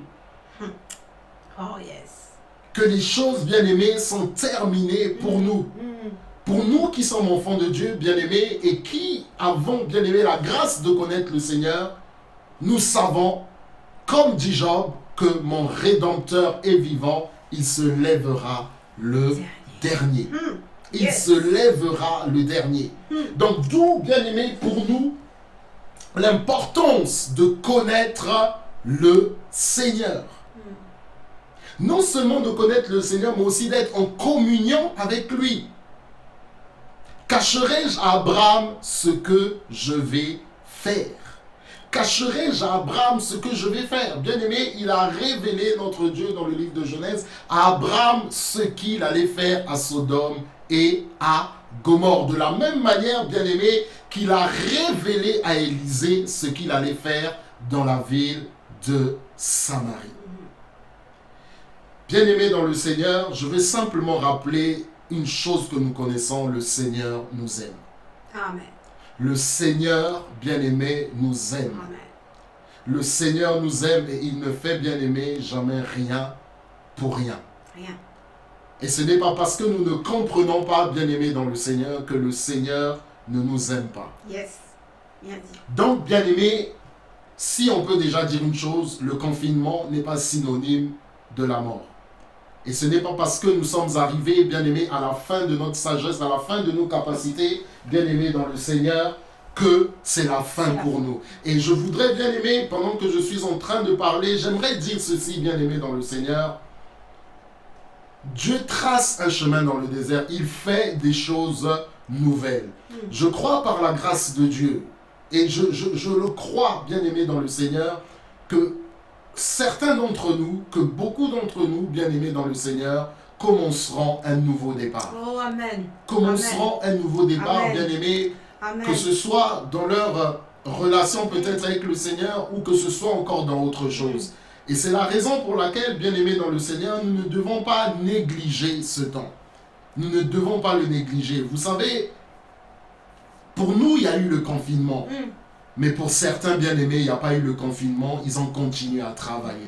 Oh yes. Que les choses, bien aimées, sont terminées pour nous. Pour nous qui sommes enfants de Dieu, bien aimés, et qui avons, bien aimé, la grâce de connaître le Seigneur, nous savons, comme dit Job, que mon Rédempteur est vivant, il se lèvera le dernier. Il Yes. se lèvera le dernier. Donc, d'où, bien aimé, pour nous, l'importance de connaître le Seigneur. Non seulement de connaître le Seigneur, mais aussi d'être en communion avec lui. Cacherai-je à Abraham ce que je vais faire? Cacherai-je à Abraham ce que je vais faire? Bien aimé, il a révélé, notre Dieu, dans le livre de Genèse, à Abraham ce qu'il allait faire à Sodome et à Gomorrhe. De la même manière, bien aimé, qu'il a révélé à Élisée ce qu'il allait faire dans la ville de Samarie. Bien aimé dans le Seigneur, je vais simplement rappeler une chose que nous connaissons, le Seigneur nous aime. Amen. Le Seigneur, bien-aimé, nous aime. Amen. Le Seigneur nous aime et il ne fait, bien-aimé, jamais rien pour rien. Rien. Et ce n'est pas parce que nous ne comprenons pas, bien-aimé, dans le Seigneur, que le Seigneur ne nous aime pas. Yes. Bien dit. Donc, bien-aimé, si on peut déjà dire une chose, le confinement n'est pas synonyme de la mort. Et ce n'est pas parce que nous sommes arrivés, bien-aimés, à la fin de notre sagesse, à la fin de nos capacités, bien-aimés dans le Seigneur, que c'est la fin pour nous. Et je voudrais, bien-aimés, pendant que je suis en train de parler, j'aimerais dire ceci, bien-aimés dans le Seigneur. Dieu trace un chemin dans le désert, il fait des choses nouvelles. Je crois par la grâce de Dieu, et je le crois, bien-aimés dans le Seigneur, que certains d'entre nous, que beaucoup d'entre nous, bien-aimés dans le Seigneur, commenceront un nouveau départ. Oh, amen. Commenceront un nouveau départ, Amen. bien-aimés, Amen. que ce soit dans leur relation peut-être avec le Seigneur ou que ce soit encore dans autre chose. Et c'est la raison pour laquelle, bien-aimés dans le Seigneur, nous ne devons pas négliger ce temps. Nous ne devons pas le négliger. Vous savez, pour nous, il y a eu le confinement. Mais pour certains bien-aimés, il n'y a pas eu le confinement. Ils ont continué à travailler.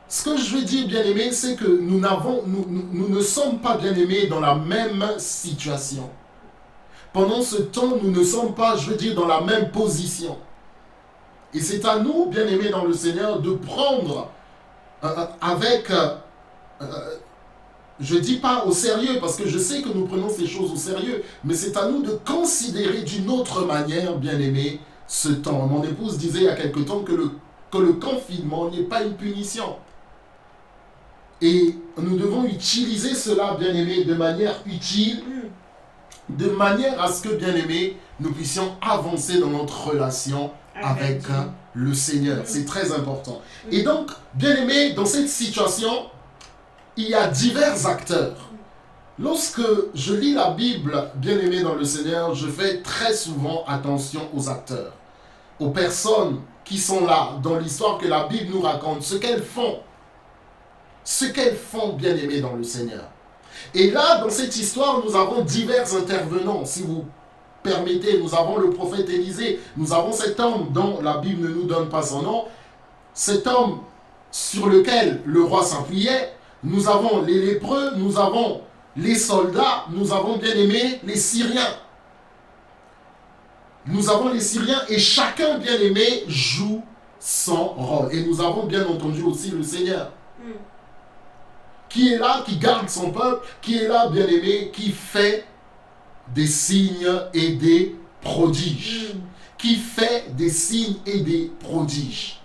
Ce que je veux dire, bien-aimés, c'est que nous ne sommes pas bien-aimés dans la même situation. Pendant ce temps, nous ne sommes pas, je veux dire, dans la même position. Et c'est à nous, bien-aimés dans le Seigneur, de prendre je ne dis pas au sérieux, parce que je sais que nous prenons ces choses au sérieux, mais c'est à nous de considérer d'une autre manière, bien-aimés, ce temps. Mon épouse disait il y a quelque temps que le confinement n'est pas une punition. Et nous devons utiliser cela, bien-aimés, de manière utile, de manière à ce que, bien-aimés, nous puissions avancer dans notre relation avec le Seigneur. C'est très important. Et donc, bien-aimés, dans cette situation, il y a divers acteurs. Lorsque je lis la Bible, bien-aimés dans le Seigneur, je fais très souvent attention aux acteurs, aux personnes qui sont là, dans l'histoire que la Bible nous raconte, ce qu'elles font. Ce qu'elles font, bien-aimés dans le Seigneur. Et là, dans cette histoire, nous avons divers intervenants. Si vous permettez, nous avons le prophète Élisée, nous avons cet homme dont la Bible ne nous donne pas son nom, cet homme sur lequel le roi s'appuyait. Nous avons les lépreux, nous avons les soldats, nous avons, bien-aimés, les Syriens. Nous avons les Syriens et chacun, bien-aimé, joue son rôle. Et nous avons bien entendu aussi le Seigneur. Qui est là, qui garde son peuple, qui est là, bien-aimé, qui fait des signes et des prodiges. Qui fait des signes et des prodiges.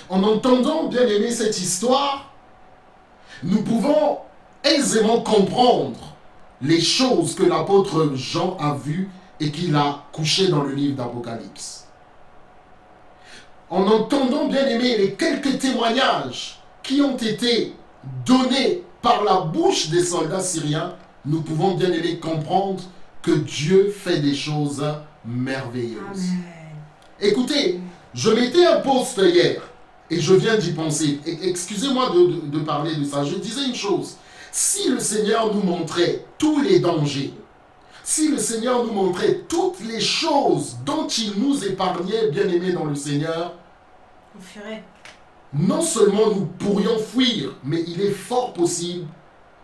En entendant, bien-aimé, cette histoire, nous pouvons aisément comprendre les choses que l'apôtre Jean a vues et qu'il a couchées dans le livre d'Apocalypse. En entendant, bien aimé, les quelques témoignages qui ont été donnés par la bouche des soldats syriens, nous pouvons, bien aimé, comprendre que Dieu fait des choses merveilleuses. Amen. Écoutez, je mettais un post hier et je viens d'y penser. Excusez-moi de parler de ça. Je disais une chose. Si le Seigneur nous montrait tous les dangers, si le Seigneur nous montrait toutes les choses dont il nous épargnait, bien-aimés dans le Seigneur, On ferait. non seulement nous pourrions fuir, mais il est fort possible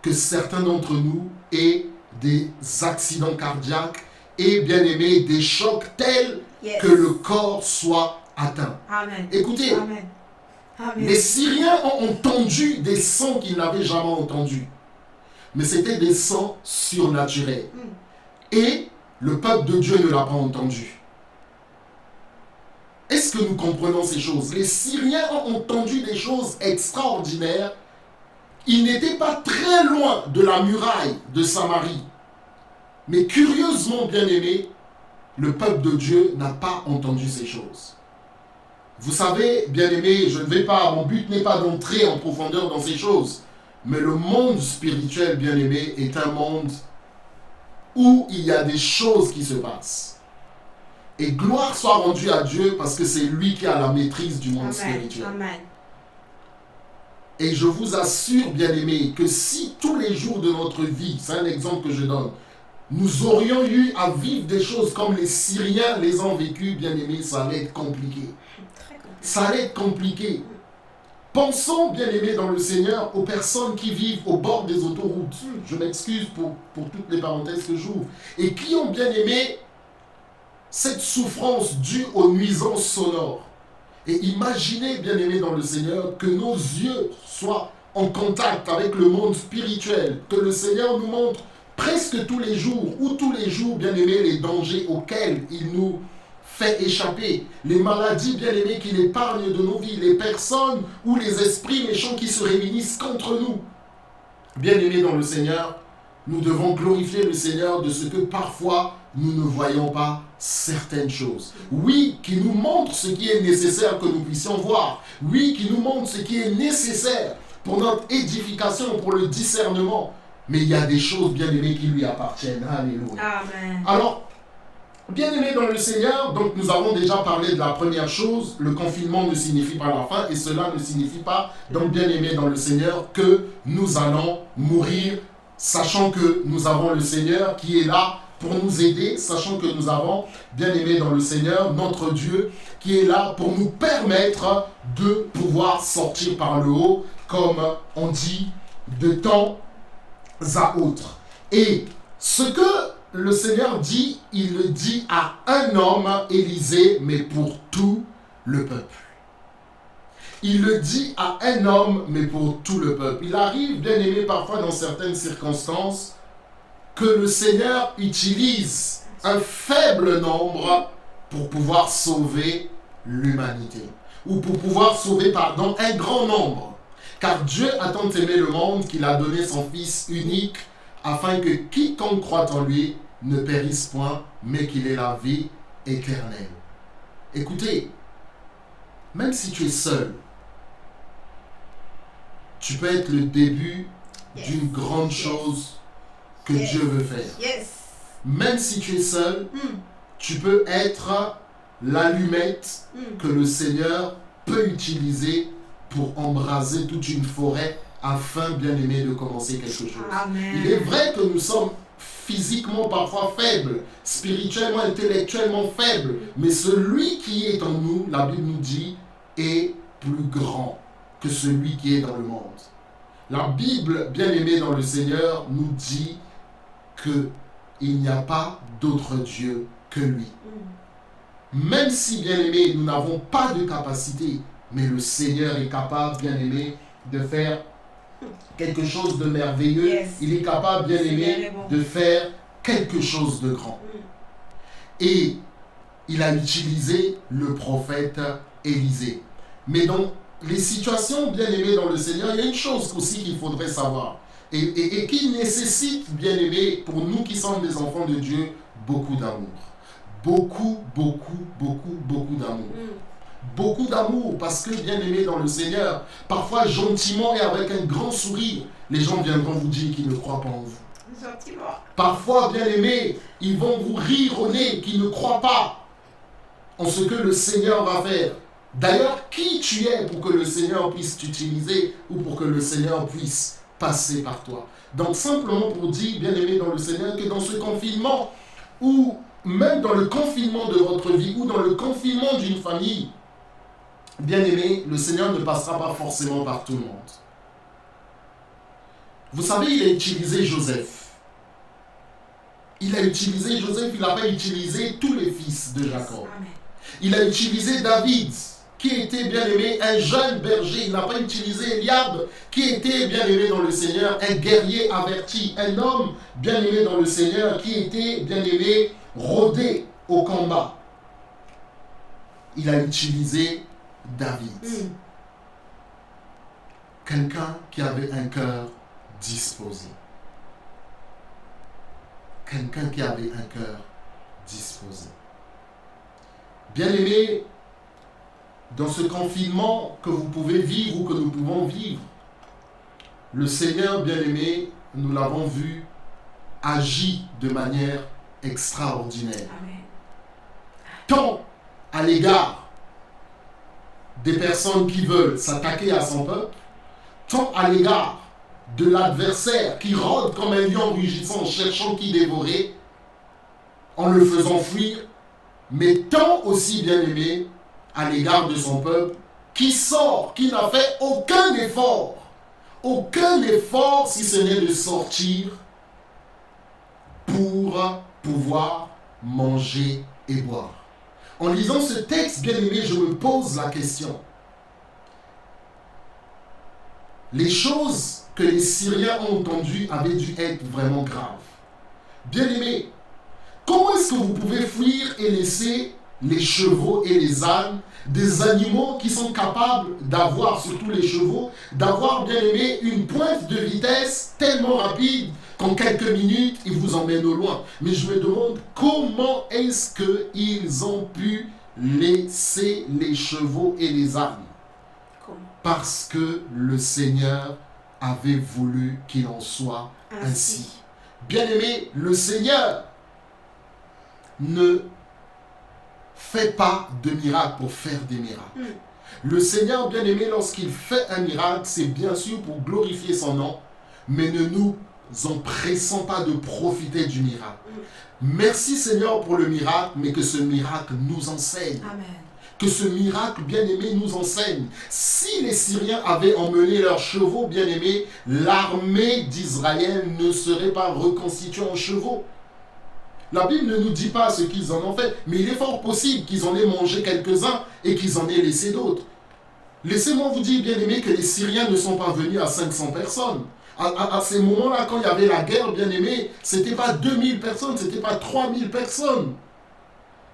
que certains d'entre nous aient des accidents cardiaques et, bien-aimés, des chocs tels Yes. que le corps soit atteint. Amen. Écoutez, Amen. Amen. les Syriens ont entendu des sons qu'ils n'avaient jamais entendus. Mais c'était des sons surnaturels. Et le peuple de Dieu ne l'a pas entendu. Est-ce que nous comprenons ces choses? Les Syriens ont entendu des choses extraordinaires. Ils n'étaient pas très loin de la muraille de Samarie. Mais curieusement, bien-aimés, le peuple de Dieu n'a pas entendu ces choses. Vous savez, bien-aimés, mon but n'est pas d'entrer en profondeur dans ces choses. Mais le monde spirituel, bien-aimé, est un monde où il y a des choses qui se passent. Et gloire soit rendue à Dieu parce que c'est lui qui a la maîtrise du monde spirituel. Amen. Et je vous assure, bien-aimés, que si tous les jours de notre vie, c'est un exemple que je donne, nous aurions eu à vivre des choses comme les Syriens les ont vécues, bien-aimés, ça allait être compliqué. Très compliqué. Ça allait être compliqué. Pensons, bien-aimés dans le Seigneur, aux personnes qui vivent au bord des autoroutes. Je m'excuse pour toutes les parenthèses que j'ouvre. Et qui ont, bien-aimé, cette souffrance due aux nuisances sonores. Et imaginez, bien-aimés dans le Seigneur, que nos yeux soient en contact avec le monde spirituel. Que le Seigneur nous montre presque tous les jours, ou tous les jours, bien-aimés, les dangers auxquels il nous fait échapper, les maladies, bien-aimés, qu'il épargne de nos vies, les personnes ou les esprits méchants qui se réunissent contre nous. Bien-aimés dans le Seigneur, nous devons glorifier le Seigneur de ce que parfois nous ne voyons pas certaines choses. Oui, qui nous montre ce qui est nécessaire que nous puissions voir. Oui, qui nous montre ce qui est nécessaire pour notre édification, pour le discernement. Mais il y a des choses, bien-aimés, qui lui appartiennent. Alléluia. Amen. Alors, Bien-aimés dans le Seigneur, donc nous avons déjà parlé de la première chose, le confinement ne signifie pas la fin et cela ne signifie pas, donc bien-aimés dans le Seigneur, que nous allons mourir, sachant que nous avons le Seigneur qui est là pour nous aider, sachant que nous avons, bien-aimés dans le Seigneur, notre Dieu qui est là pour nous permettre de pouvoir sortir par le haut, comme on dit, de temps à autre. Et ce que le Seigneur dit, il le dit à un homme, Élisée, mais pour tout le peuple. Il le dit à un homme, mais pour tout le peuple. Il arrive, bien aimé, parfois dans certaines circonstances, que le Seigneur utilise un faible nombre pour pouvoir sauver l'humanité. Ou pour pouvoir sauver, pardon, un grand nombre. Car Dieu a tant aimé le monde qu'il a donné son Fils unique afin que quiconque croit en lui ne périsse point, mais qu'il ait la vie éternelle. Écoutez, même si tu es seul, tu peux être le début d'une grande chose que Dieu veut faire. Même si tu es seul, tu peux être l'allumette que le Seigneur peut utiliser pour embraser toute une forêt afin, bien aimé, de commencer quelque chose. Amen. Il est vrai que nous sommes physiquement parfois faibles, spirituellement, intellectuellement faibles, mais celui qui est en nous, la Bible nous dit, est plus grand que celui qui est dans le monde. La Bible, bien aimée dans le Seigneur, nous dit qu'il n'y a pas d'autre Dieu que lui. Même si, bien aimé, nous n'avons pas de capacité, mais le Seigneur est capable, bien aimé, de faire quelque chose de merveilleux. Yes. Il est capable, bien aimé, de faire quelque chose de grand. Et il a utilisé le prophète Élisée. Mais dans les situations, bien aimées dans le Seigneur, il y a une chose aussi qu'il faudrait savoir. Et qui nécessite, bien aimé, pour nous qui sommes des enfants de Dieu, beaucoup d'amour. Beaucoup d'amour. Beaucoup d'amour, parce que, bien aimé dans le Seigneur, parfois gentiment et avec un grand sourire, les gens viendront vous dire qu'ils ne croient pas en vous. Gentiment. Parfois, bien aimé, ils vont vous rire au nez, qu'ils ne croient pas en ce que le Seigneur va faire. D'ailleurs, qui tu es pour que le Seigneur puisse t'utiliser ou pour que le Seigneur puisse passer par toi. Donc, simplement pour dire, bien aimé dans le Seigneur, que dans ce confinement, ou même dans le confinement de votre vie, ou dans le confinement d'une famille, bien aimé, le Seigneur ne passera pas forcément par tout le monde. Vous savez, il a utilisé Joseph. Il n'a pas utilisé tous les fils de Jacob. Amen. Il a utilisé David, qui était bien aimé, un jeune berger. Il n'a pas utilisé Eliab, qui était bien aimé dans le Seigneur, un guerrier averti, un homme bien aimé dans le Seigneur, qui était bien aimé, rodé au combat. Il a utilisé David. Quelqu'un qui avait un cœur disposé. Quelqu'un qui avait un cœur disposé. Bien-aimés, dans ce confinement que vous pouvez vivre ou que nous pouvons vivre, le Seigneur, bien-aimé, nous l'avons vu, agit de manière extraordinaire. Amen. Tant à l'égard des personnes qui veulent s'attaquer à son peuple, tant à l'égard de l'adversaire qui rôde comme un lion rugissant, cherchant qui dévorer, en le faisant fuir, mais tant aussi, bien aimé, à l'égard de son peuple, qui sort, qui n'a fait aucun effort si ce n'est de sortir pour pouvoir manger et boire. En lisant ce texte, bien aimé, je me pose la question. Les choses que les Syriens ont entendues avaient dû être vraiment graves. Bien aimé, comment est-ce que vous pouvez fuir et laisser les chevaux et les ânes, des animaux qui sont capables d'avoir, surtout les chevaux, d'avoir, bien aimé, une pointe de vitesse tellement rapide qu'en quelques minutes, ils vous emmènent au loin. Mais je me demande comment est-ce qu'ils ont pu laisser les chevaux et les ânes? Parce que le Seigneur avait voulu qu'il en soit ainsi. Bien aimé, le Seigneur ne fait pas de miracle pour faire des miracles. Le Seigneur, bien aimé, lorsqu'il fait un miracle, c'est bien sûr pour glorifier son nom, mais ne nous empressons pas de profiter du miracle. Merci Seigneur pour le miracle, mais que ce miracle nous enseigne. Amen. Que ce miracle, bien-aimé, nous enseigne. Si les Syriens avaient emmené leurs chevaux, bien-aimés, l'armée d'Israël ne serait pas reconstituée en chevaux. La Bible ne nous dit pas ce qu'ils en ont fait, mais il est fort possible qu'ils en aient mangé quelques-uns et qu'ils en aient laissé d'autres. Laissez-moi vous dire, bien-aimés, que les Syriens ne sont pas venus à 500 personnes. À ces moments-là, quand il y avait la guerre, bien-aimés, ce n'était pas 2000 personnes, ce n'était pas 3000 personnes.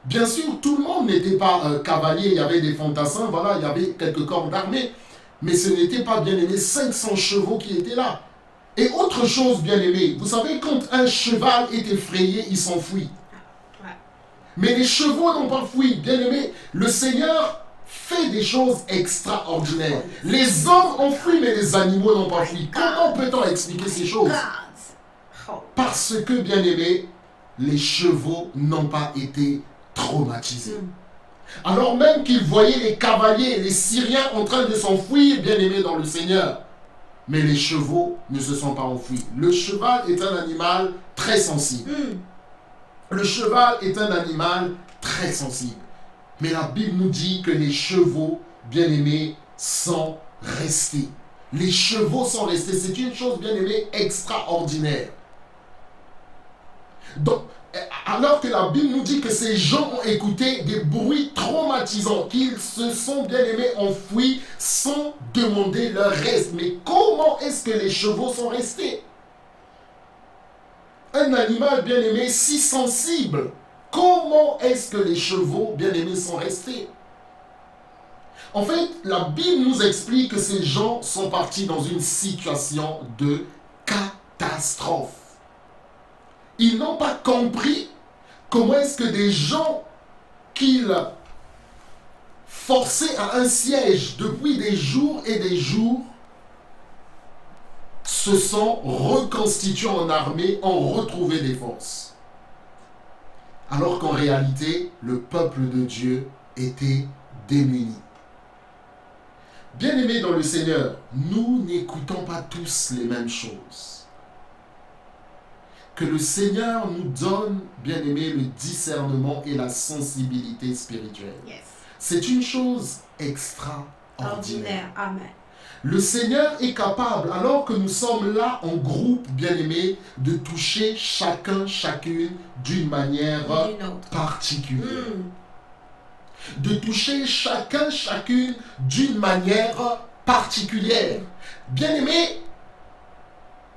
Bien sûr, tout le monde n'était pas cavalier, il y avait des fantassins, voilà, il y avait quelques corps d'armée, mais ce n'était pas, bien aimé, 500 chevaux qui étaient là. Et autre chose, bien aimé, vous savez, quand un cheval est effrayé, il s'enfuit. Ouais. Mais les chevaux n'ont pas fui, bien aimé. Le Seigneur fait des choses extraordinaires. Les hommes ont fui, mais les animaux n'ont pas fui. Comment peut-on expliquer ces choses? Parce que, bien aimé, les chevaux n'ont pas été traumatisés. Alors même qu'ils voyaient les cavaliers, les Syriens en train de s'enfuir, bien aimés dans le Seigneur. Mais les chevaux ne se sont pas enfuis. Le cheval est un animal très sensible. Le cheval est un animal très sensible. Mais la Bible nous dit que les chevaux, bien aimés, sont restés. Les chevaux sont restés. C'est une chose, bien aimée, extraordinaire. Donc, alors que la Bible nous dit que ces gens ont écouté des bruits traumatisants, qu'ils se sont bien aimés enfuis sans demander leur reste. Mais comment est-ce que les chevaux sont restés? Un animal bien aimé si sensible, comment est-ce que les chevaux bien aimés sont restés? En fait, la Bible nous explique que ces gens sont partis dans une situation de catastrophe. Ils n'ont pas compris comment est-ce que des gens qu'ils forçaient à un siège depuis des jours et des jours se sont reconstitués en armée, ont retrouvé des forces. Alors qu'en réalité, le peuple de Dieu était démuni. Bien-aimés dans le Seigneur, nous n'écoutons pas tous les mêmes choses. Que le Seigneur nous donne, bien aimé, le discernement et la sensibilité spirituelle. Yes. C'est une chose extraordinaire. Ordinaire. Amen. Le Seigneur est capable, alors que nous sommes là en groupe, bien aimé, de toucher chacun, chacune d'une manière particulière. De toucher chacun, chacune d'une manière particulière. Bien aimé,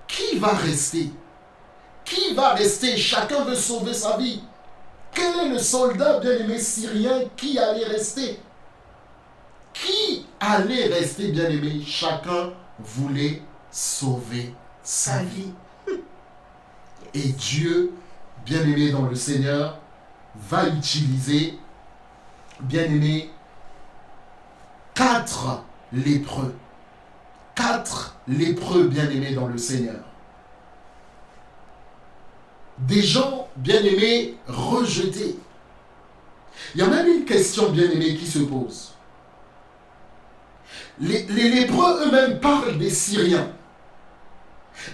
qui va rester? Qui va rester? Chacun veut sauver sa vie. Quel est le soldat bien-aimé syrien qui allait rester? Qui allait rester bien-aimé? Chacun voulait sauver sa vie. Et Dieu, bien-aimé dans le Seigneur, va utiliser, bien-aimé, 4 lépreux. 4 lépreux bien-aimés dans le Seigneur. Des gens bien-aimés rejetés. Il y a même une question bien-aimée qui se pose. Les lépreux eux-mêmes parlent des Syriens.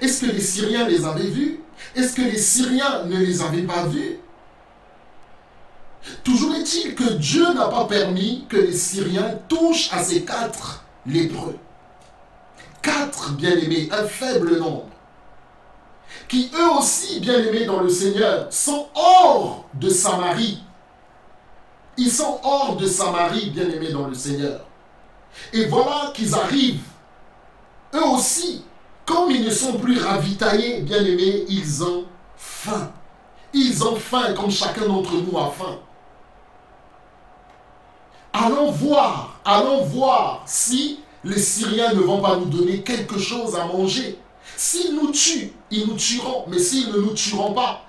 Est-ce que les Syriens les avaient vus? Est-ce que les Syriens ne les avaient pas vus? Toujours est-il que Dieu n'a pas permis que les Syriens touchent à ces 4 lépreux. 4 bien-aimés, un faible nombre, qui eux aussi, bien-aimés dans le Seigneur, sont hors de Samarie. Ils sont hors de Samarie, bien-aimés dans le Seigneur. Et voilà qu'ils arrivent. Eux aussi, comme ils ne sont plus ravitaillés, bien-aimés, ils ont faim. Ils ont faim comme chacun d'entre nous a faim. Allons voir si les Syriens ne vont pas nous donner quelque chose à manger. S'ils nous tuent, ils nous tueront. Mais s'ils ne nous tueront pas,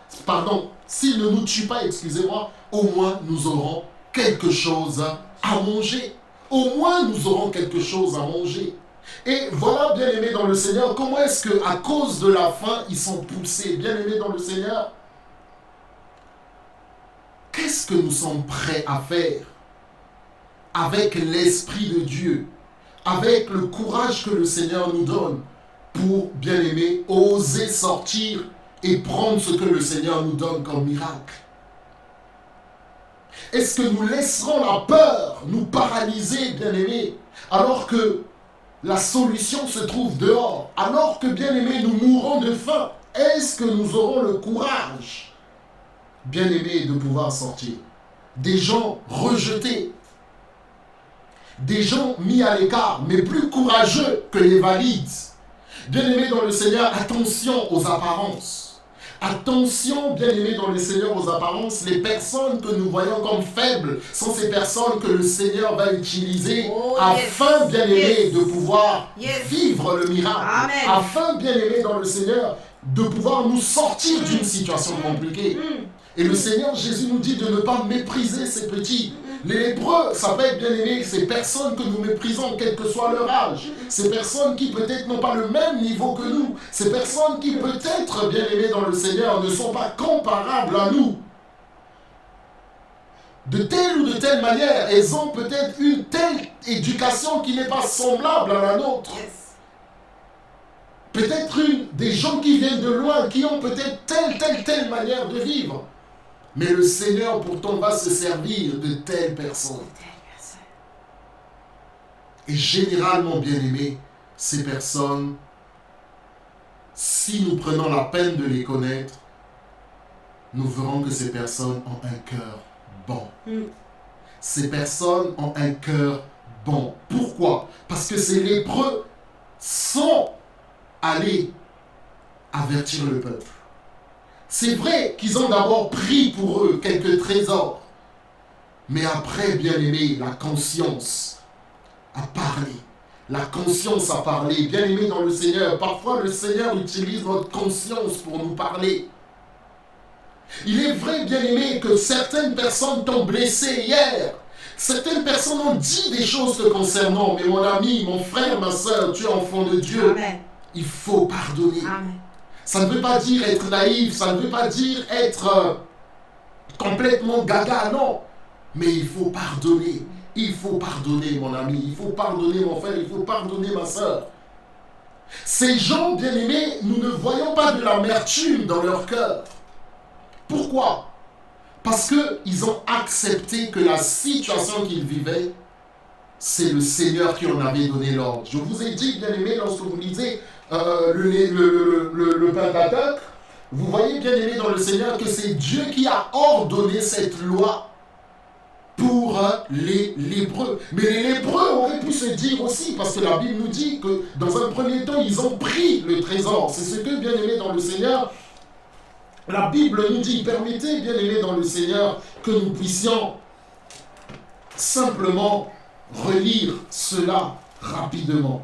s'ils ne nous tuent pas, excusez-moi, au moins nous aurons quelque chose à manger. Au moins nous aurons quelque chose à manger. Et voilà, bien-aimés dans le Seigneur, comment est-ce qu'à cause de la faim, ils sont poussés, bien-aimés dans le Seigneur? qu'est-ce que nous sommes prêts à faire avec l'Esprit de Dieu, avec le courage que le Seigneur nous donne pour, bien aimé, oser sortir et prendre ce que le Seigneur nous donne comme miracle? Est-ce que nous laisserons la peur nous paralyser, bien aimé, alors que la solution se trouve dehors, alors que, bien aimé, nous mourrons de faim? Est-ce que nous aurons le courage, bien aimé, de pouvoir sortir? Des gens rejetés, des gens mis à l'écart, mais plus courageux que les valides. Bien-aimés dans le Seigneur, attention aux apparences. Attention, bien-aimés dans le Seigneur, aux apparences. Les personnes que nous voyons comme faibles sont ces personnes que le Seigneur va utiliser afin, bien-aimés, de pouvoir vivre le miracle. Amen. Afin, bien-aimés dans le Seigneur, de pouvoir nous sortir d'une situation compliquée. Et le Seigneur Jésus nous dit de ne pas mépriser ces petits. Les lépreux, ça peut être, bien aimé, ces personnes que nous méprisons, quel que soit leur âge. Ces personnes qui peut-être n'ont pas le même niveau que nous. Ces personnes qui peut-être, bien aimées dans le Seigneur, ne sont pas comparables à nous. De telle ou de telle manière, elles ont peut-être une telle éducation qui n'est pas semblable à la nôtre. Peut-être des gens qui viennent de loin, qui ont peut-être telle manière de vivre. Mais le Seigneur pourtant va se servir de telles personnes. Et généralement, bien aimés, ces personnes, si nous prenons la peine de les connaître, nous verrons que ces personnes ont un cœur bon. Ces personnes ont un cœur bon. Pourquoi? Parce que ces lépreux sont allés avertir le peuple. C'est vrai qu'ils ont d'abord pris pour eux quelques trésors. Mais après, bien aimé, la conscience a parlé. La conscience a parlé. Bien aimé dans le Seigneur, parfois le Seigneur utilise notre conscience pour nous parler. Il est vrai, bien aimé, que certaines personnes t'ont blessé hier. Certaines personnes ont dit des choses te concernant. Mais mon ami, mon frère, ma soeur, tu es enfant de Dieu. Amen. Il faut pardonner. Amen. Ça ne veut pas dire être naïf, ça ne veut pas dire être complètement gaga, non. Mais il faut pardonner. Il faut pardonner, mon ami. Il faut pardonner, mon frère. Il faut pardonner, ma soeur. Ces gens, bien aimés, nous ne voyons pas de l'amertume dans leur cœur. Pourquoi? Parce qu'ils ont accepté que la situation qu'ils vivaient, c'est le Seigneur qui en avait donné l'ordre. Je vous ai dit, bien aimés, lorsque vous lisez le Pentateuque, vous voyez, bien aimé dans le Seigneur, que c'est Dieu qui a ordonné cette loi pour les lépreux. Mais les lépreux auraient pu se dire aussi, parce que la Bible nous dit que dans un premier temps, ils ont pris le trésor. C'est ce que, bien aimé dans le Seigneur, la Bible nous dit. Permettez, bien aimé dans le Seigneur, que nous puissions simplement relire cela rapidement.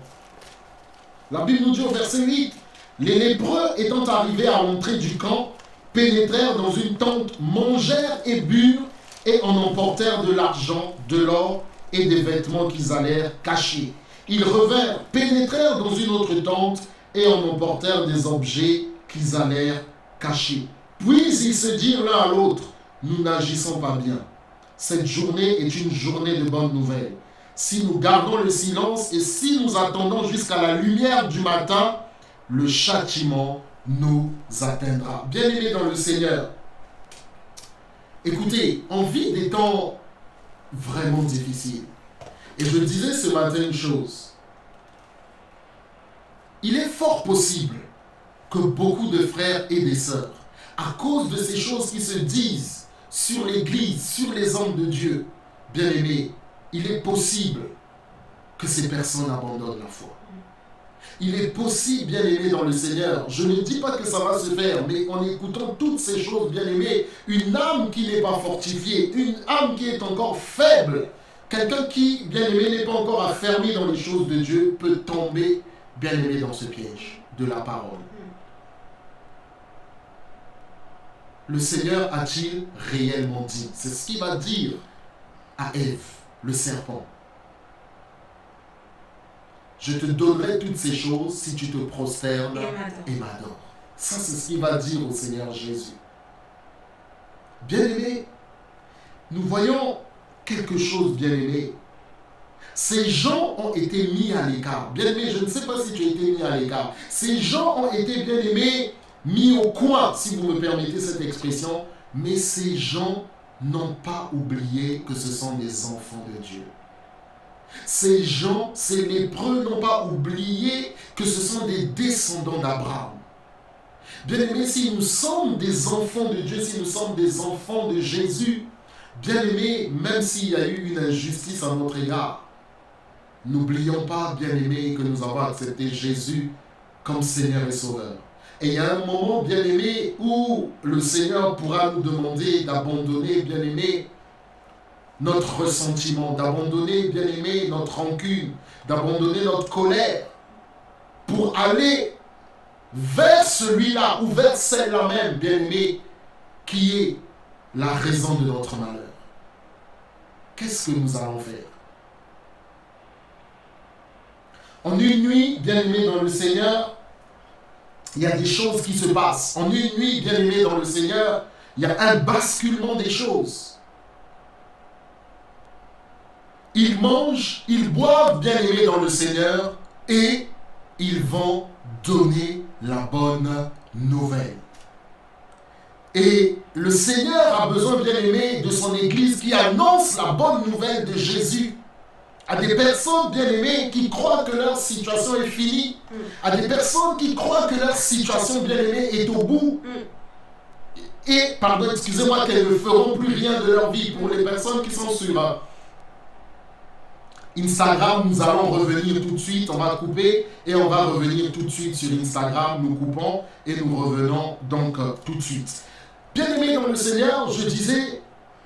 La Bible nous dit au verset 8, « Les lépreux étant arrivés à l'entrée du camp, pénétrèrent dans une tente, mangèrent et burent, et en emportèrent de l'argent, de l'or et des vêtements qu'ils allèrent cacher. Ils revinrent, pénétrèrent dans une autre tente, et en emportèrent des objets qu'ils allèrent cacher. Puis ils se dirent l'un à l'autre, « Nous n'agissons pas bien. Cette journée est une journée de bonnes nouvelles. Si nous gardons le silence et si nous attendons jusqu'à la lumière du matin, le châtiment nous atteindra. » Bien-aimés dans le Seigneur, écoutez, on vit des temps vraiment difficiles. Et je disais ce matin une chose. Il est fort possible que beaucoup de frères et des sœurs, à cause de ces choses qui se disent sur l'Église, sur les hommes de Dieu, bien-aimés, il est possible que ces personnes abandonnent la foi. Il est possible, bien aimé dans le Seigneur, je ne dis pas que ça va se faire, mais en écoutant toutes ces choses, bien aimé, une âme qui n'est pas fortifiée, une âme qui est encore faible, quelqu'un qui, bien aimé, n'est pas encore affermi dans les choses de Dieu, peut tomber, bien aimé, dans ce piège de la parole. Le Seigneur a-t-il réellement dit? C'est ce qu'il va dire à Ève, le serpent. Je te donnerai toutes ces choses si tu te prosternes et m'adores. Ça, c'est ce qu'il va dire au Seigneur Jésus. Bien-aimé, nous voyons quelque chose, bien-aimé. Ces gens ont été mis à l'écart. Bien-aimé, je ne sais pas si tu as été mis à l'écart. Ces gens ont été, bien-aimés, mis au coin, si vous me permettez cette expression. Mais ces gens n'ont pas oublié que ce sont des enfants de Dieu. Ces gens, ces lépreux, n'ont pas oublié que ce sont des descendants d'Abraham. Bien-aimés, si nous sommes des enfants de Dieu, si nous sommes des enfants de Jésus, bien-aimés, même s'il y a eu une injustice à notre égard, n'oublions pas, bien-aimés, que nous avons accepté Jésus comme Seigneur et Sauveur. Et il y a un moment, bien-aimé, où le Seigneur pourra nous demander d'abandonner, bien-aimé, notre ressentiment, d'abandonner, bien-aimé, notre rancune, d'abandonner notre colère, pour aller vers celui-là ou vers celle-là même, bien-aimé, qui est la raison de notre malheur. Qu'est-ce que nous allons faire? En une nuit, bien-aimé dans le Seigneur, il y a des choses qui se passent. En une nuit, bien-aimé dans le Seigneur, il y a un basculement des choses. Ils mangent, ils boivent, bien-aimé dans le Seigneur, et ils vont donner la bonne nouvelle. Et le Seigneur a besoin, bien-aimé, de son Église qui annonce la bonne nouvelle de Jésus à des personnes, bien-aimées, qui croient que leur situation est finie, à des personnes qui croient que leur situation, bien-aimée, est au bout, et, pardon, excusez-moi, qu'elles ne feront plus rien de leur vie. Pour les personnes qui sont sur Instagram, nous allons revenir tout de suite, on va couper, et on va revenir tout de suite sur Instagram, nous coupons, et nous revenons donc tout de suite. Bien-aimés dans le Seigneur, je disais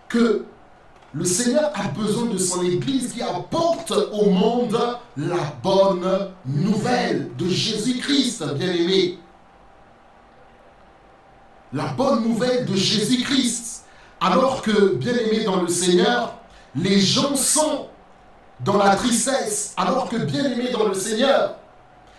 que le Seigneur a besoin de son Église qui apporte au monde la bonne nouvelle de Jésus-Christ, bien-aimé. La bonne nouvelle de Jésus-Christ. Alors que, bien-aimé dans le Seigneur, les gens sont dans la tristesse. Alors que, bien-aimé dans le Seigneur,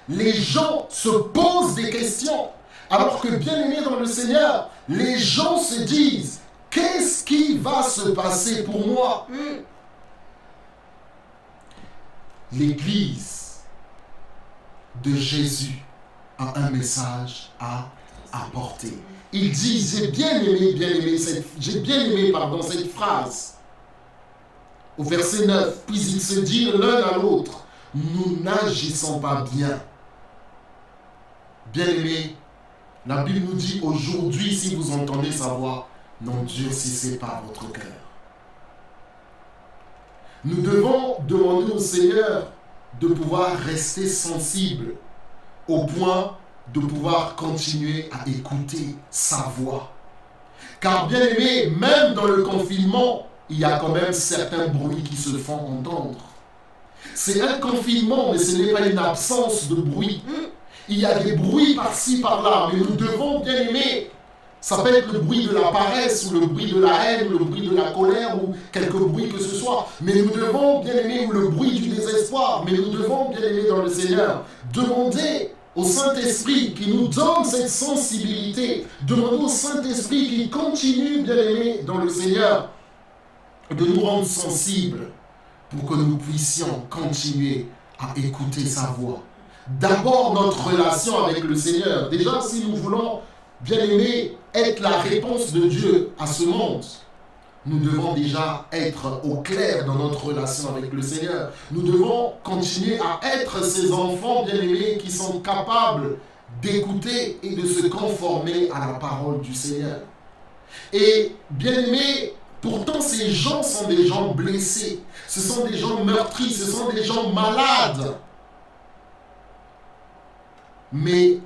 les gens se posent des questions. Alors que, bien-aimé dans le Seigneur, les gens se disent: qu'est-ce qui va se passer pour moi? L'Église de Jésus a un message à apporter. Il dit, j'ai bien aimé cette phrase. Au verset 9, puis ils se disent l'un à l'autre, nous n'agissons pas bien. Bien-aimés, la Bible nous dit aujourd'hui, si vous entendez sa voix, n'endurcissez pas votre cœur. Nous devons demander au Seigneur de pouvoir rester sensible au point de pouvoir continuer à écouter sa voix. Car bien aimé, même dans le confinement, il y a quand même certains bruits qui se font entendre. C'est un confinement, mais ce n'est pas une absence de bruit. Il y a des bruits par-ci, par-là, mais nous devons, bien aimer, ça peut être le bruit de la paresse, ou le bruit de la haine, ou le bruit de la colère, ou quelque bruit que ce soit. Mais nous devons, bien aimer, ou le bruit du désespoir, mais nous devons, bien aimer, dans le Seigneur, demander au Saint-Esprit qui nous donne cette sensibilité, demander au Saint-Esprit qui continue, bien aimer, dans le Seigneur, de nous rendre sensibles pour que nous puissions continuer à écouter sa voix. D'abord, notre relation avec le Seigneur. Déjà, si nous voulons, bien aimer, être la réponse de Dieu à ce monde, nous devons déjà être au clair dans notre relation avec le Seigneur. Nous devons continuer à être ces enfants bien aimés qui sont capables d'écouter et de se conformer à la parole du Seigneur. Et bien aimés, pourtant ces gens sont des gens blessés, ce sont des gens meurtris, ce sont des gens malades. Mais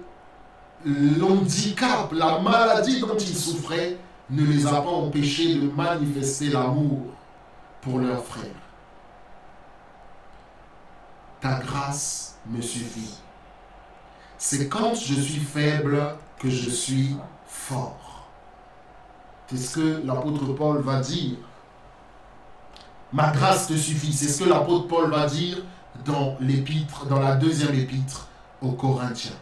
l'handicap, la maladie dont ils souffraient ne les a pas empêchés de manifester l'amour pour leurs frères. Ta grâce me suffit. C'est quand je suis faible que je suis fort. C'est ce que l'apôtre Paul va dire. Ma grâce te suffit. C'est ce que l'apôtre Paul va dire dans l'épître, dans la deuxième épître aux Corinthiens.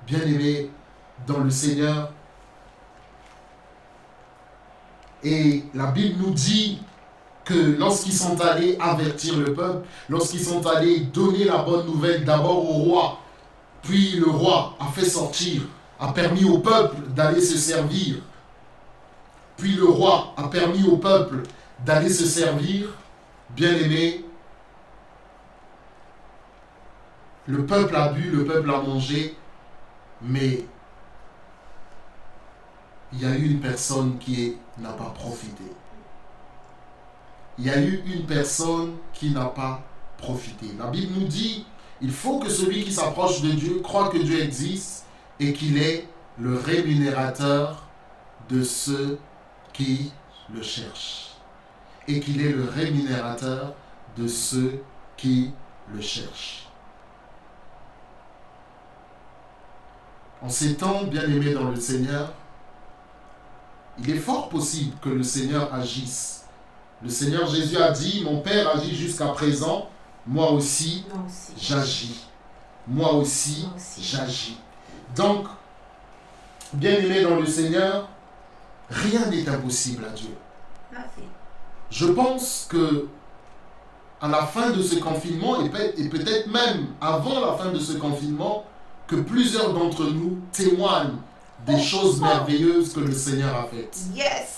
Bien-aimés dans le Seigneur, Et la Bible nous dit que lorsqu'ils sont allés avertir le peuple, lorsqu'ils sont allés donner la bonne nouvelle d'abord au roi, puis le roi a fait sortir, a permis au peuple d'aller se servir, puis le roi a permis au peuple d'aller se servir, bien-aimé, le peuple a bu, le peuple a mangé, mais il y a eu une personne qui n'a pas profité. Il y a eu une personne qui n'a pas profité. La Bible nous dit, il faut que celui qui s'approche de Dieu croit que Dieu existe et qu'il est le rémunérateur de ceux qui le cherchent. Et qu'il est le rémunérateur de ceux qui le cherchent. En ces temps, bien-aimés dans le Seigneur, il est fort possible que le Seigneur agisse. Le Seigneur Jésus a dit, mon Père agit jusqu'à présent, moi aussi, j'agis. Moi aussi, j'agis. Donc, bien-aimés dans le Seigneur, rien n'est impossible à Dieu. Je pense que à la fin de ce confinement, et peut-être même avant la fin de ce confinement, que plusieurs d'entre nous témoignent des choses merveilleuses que le Seigneur a faites. Yes.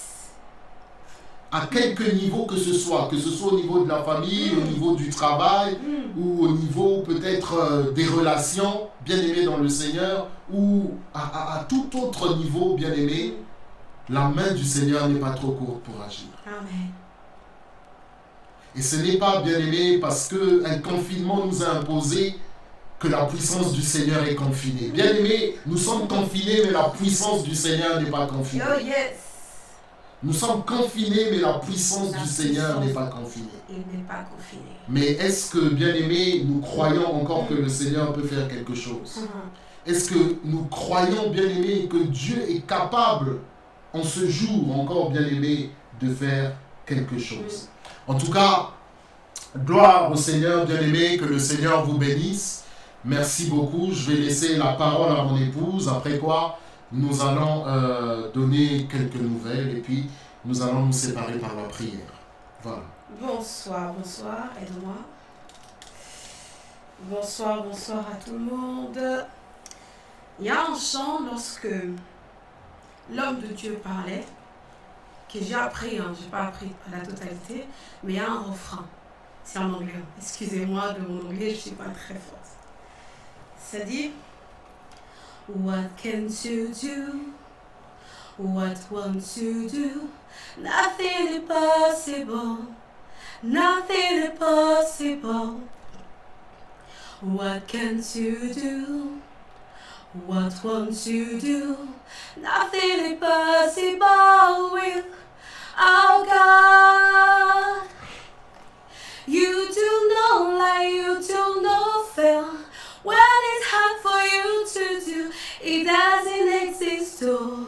À quelque niveau que ce soit au niveau de la famille, au niveau du travail, ou au niveau peut-être des relations, bien-aimés dans le Seigneur, ou à tout autre niveau, bien-aimés, la main du Seigneur n'est pas trop courte pour agir. Amen. Et ce n'est pas, bien-aimés, parce qu'un confinement nous a imposé que la puissance du Seigneur est confinée. Bien-aimés, nous sommes confinés, mais la puissance du Seigneur n'est pas confinée. Oh yes. Nous sommes confinés, mais la puissance du Seigneur n'est pas confinée. Il n'est pas confiné. Mais est-ce que, bien-aimés, nous croyons encore que le Seigneur peut faire quelque chose? Est-ce que nous croyons, bien-aimés, que Dieu est capable, en ce jour encore, bien-aimés, de faire quelque chose? En tout cas, gloire au Seigneur, bien-aimés, que le Seigneur vous bénisse. Merci beaucoup. Je vais laisser la parole à mon épouse, après quoi nous allons donner quelques nouvelles et puis nous allons nous séparer par la prière. Voilà. Bonsoir, bonsoir, aide-moi. Bonsoir, bonsoir à tout le monde. Il y a un chant lorsque l'homme de Dieu parlait, que j'ai appris, je n'ai pas appris à la totalité, mais il y a un refrain. C'est en anglais. Excusez-moi de mon anglais, je ne suis pas très forte. Ça dit, what can you do? What won't you do? Nothing is possible. Nothing is possible. What can you do? What won't you do? Nothing is possible with our God. You do not lie, you do not fail. When it's hard for you to do, it doesn't exist, oh.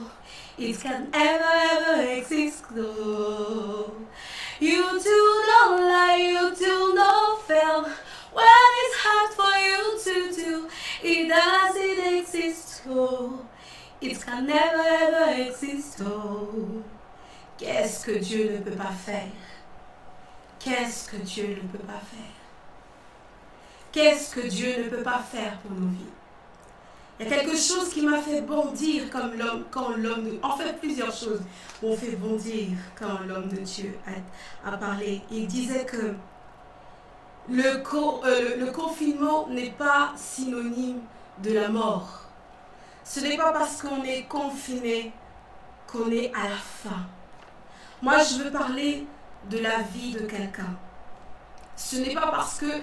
It can ever exist, oh. You do not lie, you do not fail. When it's hard for you to do, it doesn't exist, oh. It can never exist, oh. Qu'est-ce que Dieu ne peut pas faire? Qu'est-ce que Dieu ne peut pas faire? Qu'est-ce que Dieu ne peut pas faire pour nos vies? Il y a quelque chose qui m'a fait bondir comme l'homme, quand l'homme, en fait plusieurs choses m'ont fait bondir quand l'homme de Dieu a parlé. Il disait que le confinement n'est pas synonyme de la mort. Ce n'est pas parce qu'on est confiné qu'on est à la fin. Moi, je veux parler de la vie de quelqu'un. Ce n'est pas parce que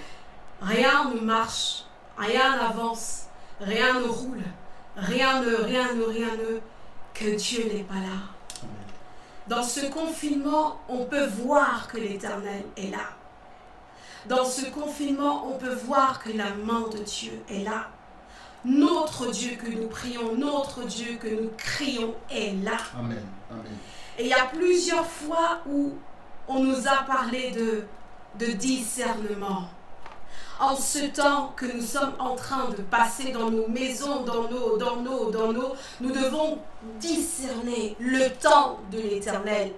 rien ne marche, rien n'avance, rien ne roule, rien ne, que Dieu n'est pas là. Dans ce confinement, on peut voir que l'Éternel est là. Dans ce confinement, on peut voir que la main de Dieu est là. Notre Dieu que nous prions, notre Dieu que nous crions est là. Amen. Amen. Et il y a plusieurs fois où on nous a parlé de discernement. En ce temps que nous sommes en train de passer dans nos maisons, nous devons discerner le temps de l'Éternel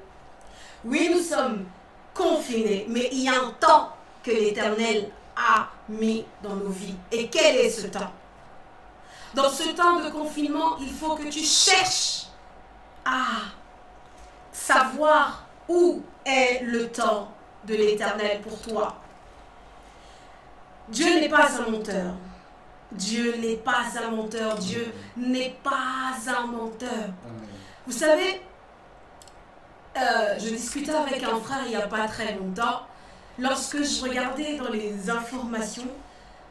Oui, nous sommes confinés, mais il y a un temps que l'Éternel a mis dans nos vies. Et quel est ce temps? Dans ce temps de confinement, il faut que tu cherches à savoir où est le temps de l'Éternel pour toi. Dieu n'est pas un menteur. Dieu n'est pas un menteur. Dieu n'est pas un menteur. Vous savez, je discutais avec un frère il n'y a pas très longtemps. Lorsque je regardais dans les informations,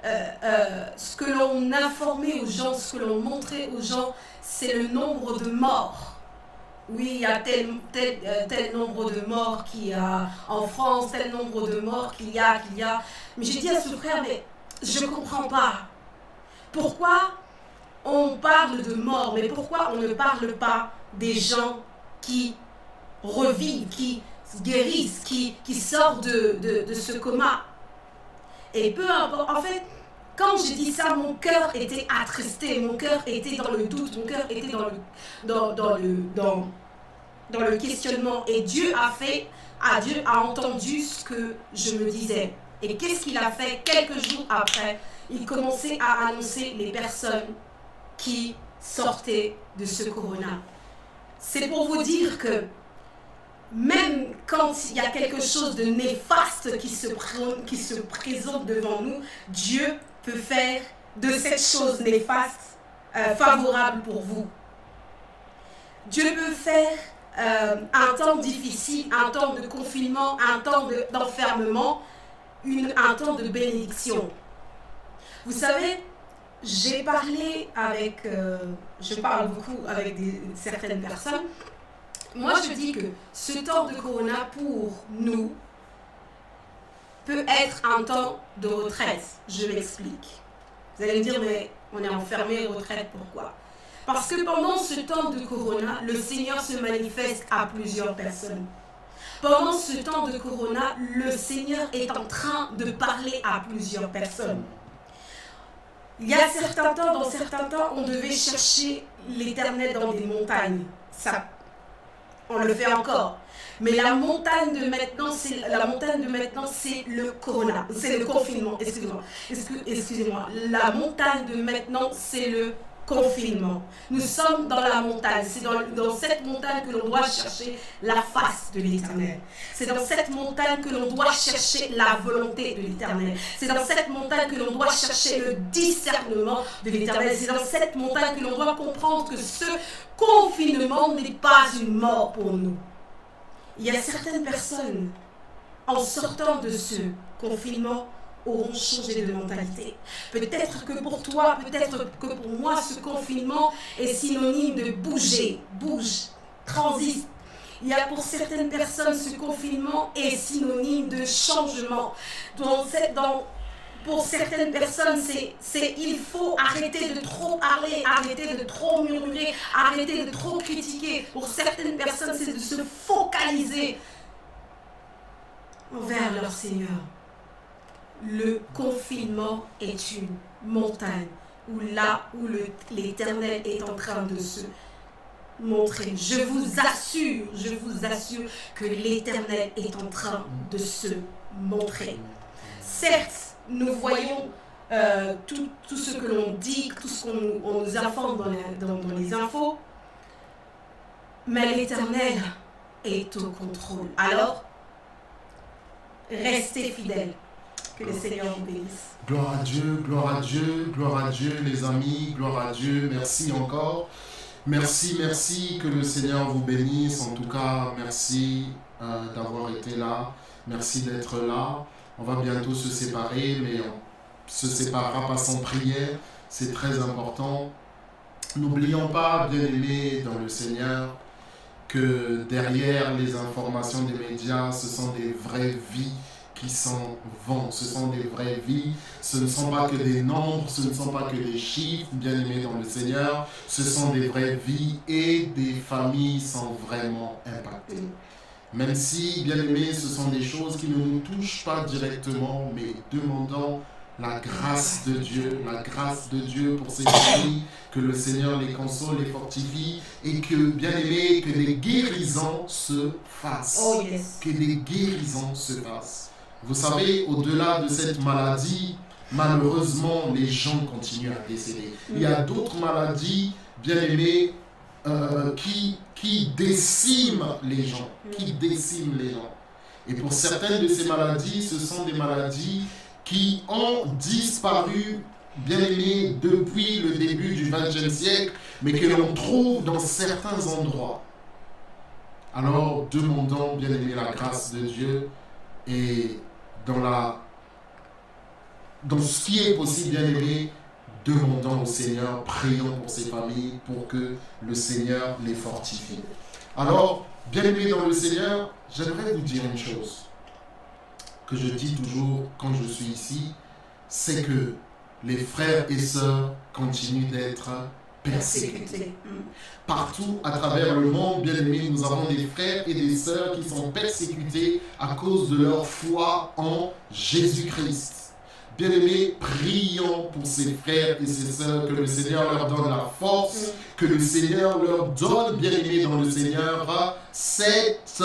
ce que l'on informait aux gens, ce que l'on montrait aux gens, c'est le nombre de morts. Oui, il y a tel nombre de morts qu'il y a en France, tel nombre de morts qu'il y a. Mais j'ai dit à ce frère, mais je ne comprends pas. Pourquoi on parle de mort, mais pourquoi on ne parle pas des gens qui revivent, qui guérissent, qui sortent de ce coma? Et peu importe, en fait, quand j'ai dit ça, mon cœur était attristé, mon cœur était dans le doute, mon cœur était dans le questionnement. Et Dieu a entendu ce que je me disais. Et qu'est-ce qu'il a fait? Quelques jours après, il commençait à annoncer les personnes qui sortaient de ce corona. C'est pour vous dire que même quand il y a quelque chose de néfaste qui se présente devant nous, Dieu peut faire de cette chose néfaste favorable pour vous. Dieu peut faire un temps difficile, un temps de confinement, un temps d'enfermement, un temps de bénédiction. Vous savez, je parle beaucoup avec certaines personnes. Moi, je dis que ce temps de corona pour nous peut être un temps de retraite. Je m'explique. Vous allez me dire, mais on est enfermé, retraite, pourquoi? Parce que pendant ce temps de corona, le Seigneur se manifeste à plusieurs personnes. Pendant ce temps de corona, le Seigneur est en train de parler à plusieurs personnes. Il y a dans certains temps, on devait chercher l'Éternel dans des montagnes. Ça, on le fait encore. Mais la montagne de maintenant, c'est le corona, c'est le confinement. Excusez-moi. La montagne de maintenant, c'est le confinement. Nous sommes dans la montagne. C'est dans cette montagne que l'on doit chercher la face de l'Éternel. C'est dans cette montagne que l'on doit chercher la volonté de l'Éternel. C'est dans cette montagne que l'on doit chercher le discernement de l'Éternel. C'est dans cette montagne que l'on doit comprendre que ce confinement n'est pas une mort pour nous. Il y a certaines personnes, en sortant de ce confinement, auront changé de mentalité. Peut-être que pour toi, peut-être que pour moi, ce confinement est synonyme de bouger, bouge, transite. Il y a pour certaines personnes, ce confinement est synonyme de changement. Pour certaines personnes, il faut arrêter de trop parler, arrêter de trop murmurer, arrêter de trop critiquer. Pour certaines personnes, c'est de se focaliser envers leur Seigneur. Le confinement est une montagne où l'Éternel est en train de se montrer. Je vous assure que l'Éternel est en train de se montrer. Certes, nous voyons tout ce que l'on dit, tout ce qu'on nous informe dans les infos, mais l'Éternel est au contrôle. Alors, restez fidèles. Que le Seigneur vous bénisse. Gloire à Dieu, gloire à Dieu, gloire à Dieu, les amis, gloire à Dieu. Merci encore. Merci, que le Seigneur vous bénisse. En tout cas, merci d'avoir été là. Merci d'être là. On va bientôt se séparer, mais on se séparera pas sans prière. C'est très important. N'oublions pas, bien-aimés dans le Seigneur, que derrière les informations des médias, ce sont des vraies vies qui s'en vont. Ce sont des vraies vies. Ce ne sont pas que des nombres, ce ne sont pas que des chiffres, bien-aimés dans le Seigneur. Ce sont des vraies vies et des familles sont vraiment impactées. Même si, bien-aimés, ce sont des choses qui ne nous touchent pas directement, mais demandons la grâce de Dieu pour ces familles, que le Seigneur les console, les fortifie, et que, bien aimé, que des guérisons se fassent. Oh yes. Que des guérisons se fassent. Vous savez, au-delà de cette maladie, malheureusement, les gens continuent à décéder. Il y a d'autres maladies, bien aimées, qui déciment les gens. Et pour certaines de ces maladies, ce sont des maladies qui ont disparu, bien aimés, depuis le début du XXe siècle, mais que l'on trouve dans certains endroits. Alors, demandons, bien aimé, la grâce de Dieu et dans ce qui est possible, bien aimé, demandons au Seigneur, prions pour ces familles, pour que le Seigneur les fortifie. Alors, bien aimé dans le Seigneur, j'aimerais vous dire une chose que je dis toujours quand je suis ici, c'est que les frères et sœurs continuent d'être persécutés. Partout à travers le monde, bien aimé, nous avons des frères et des sœurs qui sont persécutés à cause de leur foi en Jésus-Christ. Bien-aimés, prions pour ces frères et ces sœurs, que le Seigneur leur donne la force, que le Seigneur leur donne, bien-aimés dans le Seigneur, cette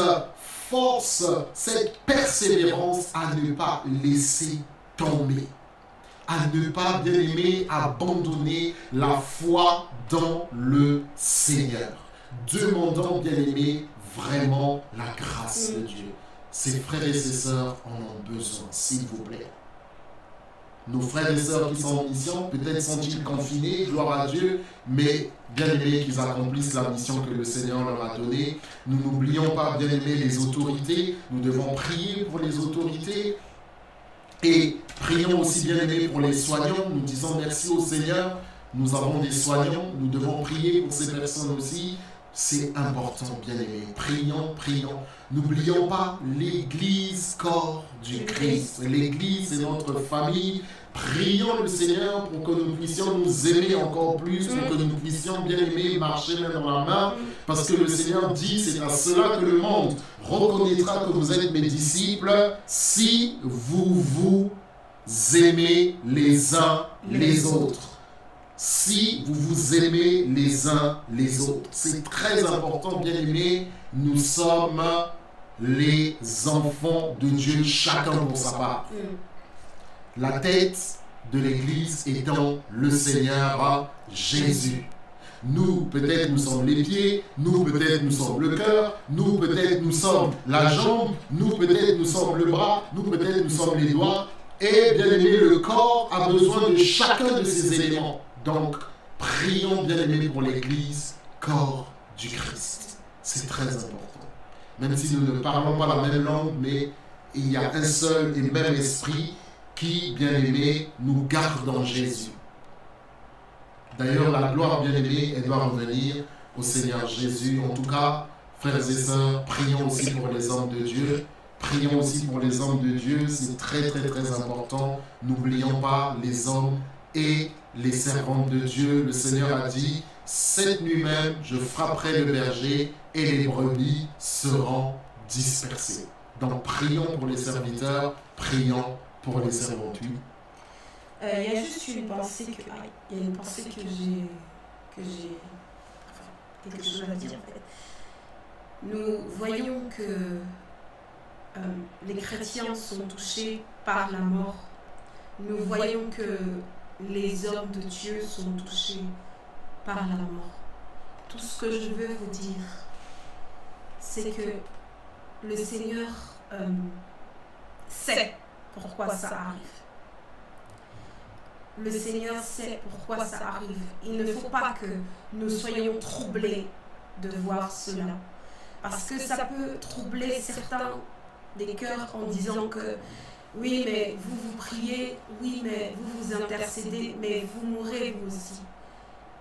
force, cette persévérance à ne pas laisser tomber, à ne pas, bien-aimés, abandonner la foi dans le Seigneur. Demandons, bien-aimés, vraiment la grâce de Dieu. Ces frères et ces sœurs en ont besoin, s'il vous plaît. Nos frères et sœurs qui sont en mission, peut-être sont-ils confinés, gloire à Dieu, mais bien aimés qu'ils accomplissent la mission que le Seigneur leur a donnée. Nous n'oublions pas, bien aimés, les autorités. Nous devons prier pour les autorités. Et prions aussi, bien aimés, pour les soignants. Nous disons merci au Seigneur. Nous avons des soignants. Nous devons prier pour ces personnes aussi. C'est important, bien aimés. Prions. N'oublions pas l'Église, corps du Christ. L'Église est notre famille. Prions le Seigneur pour que nous puissions nous aimer encore plus, pour que nous puissions, bien aimer, marcher main dans la main. Parce que le Seigneur dit, c'est à cela que le monde reconnaîtra que vous êtes mes disciples, si vous vous aimez les uns les autres. Si vous vous aimez les uns les autres. C'est très important, bien aimés. Nous sommes les enfants de Dieu, chacun pour sa part. La tête de l'Église étant le Seigneur Jésus. Nous, peut-être, nous sommes les pieds. Nous, peut-être, nous sommes le cœur. Nous, peut-être, nous sommes la jambe. Nous, peut-être, nous sommes le bras. Nous, peut-être, nous sommes les doigts. Et, bien aimé, le corps a besoin de chacun de ces éléments. Donc, prions, bien aimés, pour l'Église, corps du Christ. C'est très important. Même si nous ne parlons pas la même langue, mais il y a un seul et même esprit qui, bien aimé, nous garde en Jésus. D'ailleurs, la gloire, bien aimée, elle doit revenir au Seigneur Jésus. En tout cas, frères et sœurs, prions aussi pour les hommes de Dieu. Prions aussi pour les hommes de Dieu. C'est très, très, très important. N'oublions pas les hommes et les servantes de Dieu. Le Seigneur a dit, cette nuit même, je frapperai le berger et les brebis seront dispersées. Donc, prions pour les serviteurs, prions pour les servantes. Il y a juste une pensée que j'ai quelque chose à dire en fait. Nous voyons que les chrétiens sont touchés par la mort. Nous voyons que les hommes de Dieu sont touchés par la mort. Tout ce que je veux vous dire, c'est que le Seigneur sait pourquoi ça arrive. Le Seigneur sait pourquoi ça arrive. Il ne faut pas que nous soyons troublés de voir cela. Parce que ça peut troubler certains des cœurs en disant que oui, mais vous priez, oui, mais vous intercédez, mais vous mourrez vous aussi.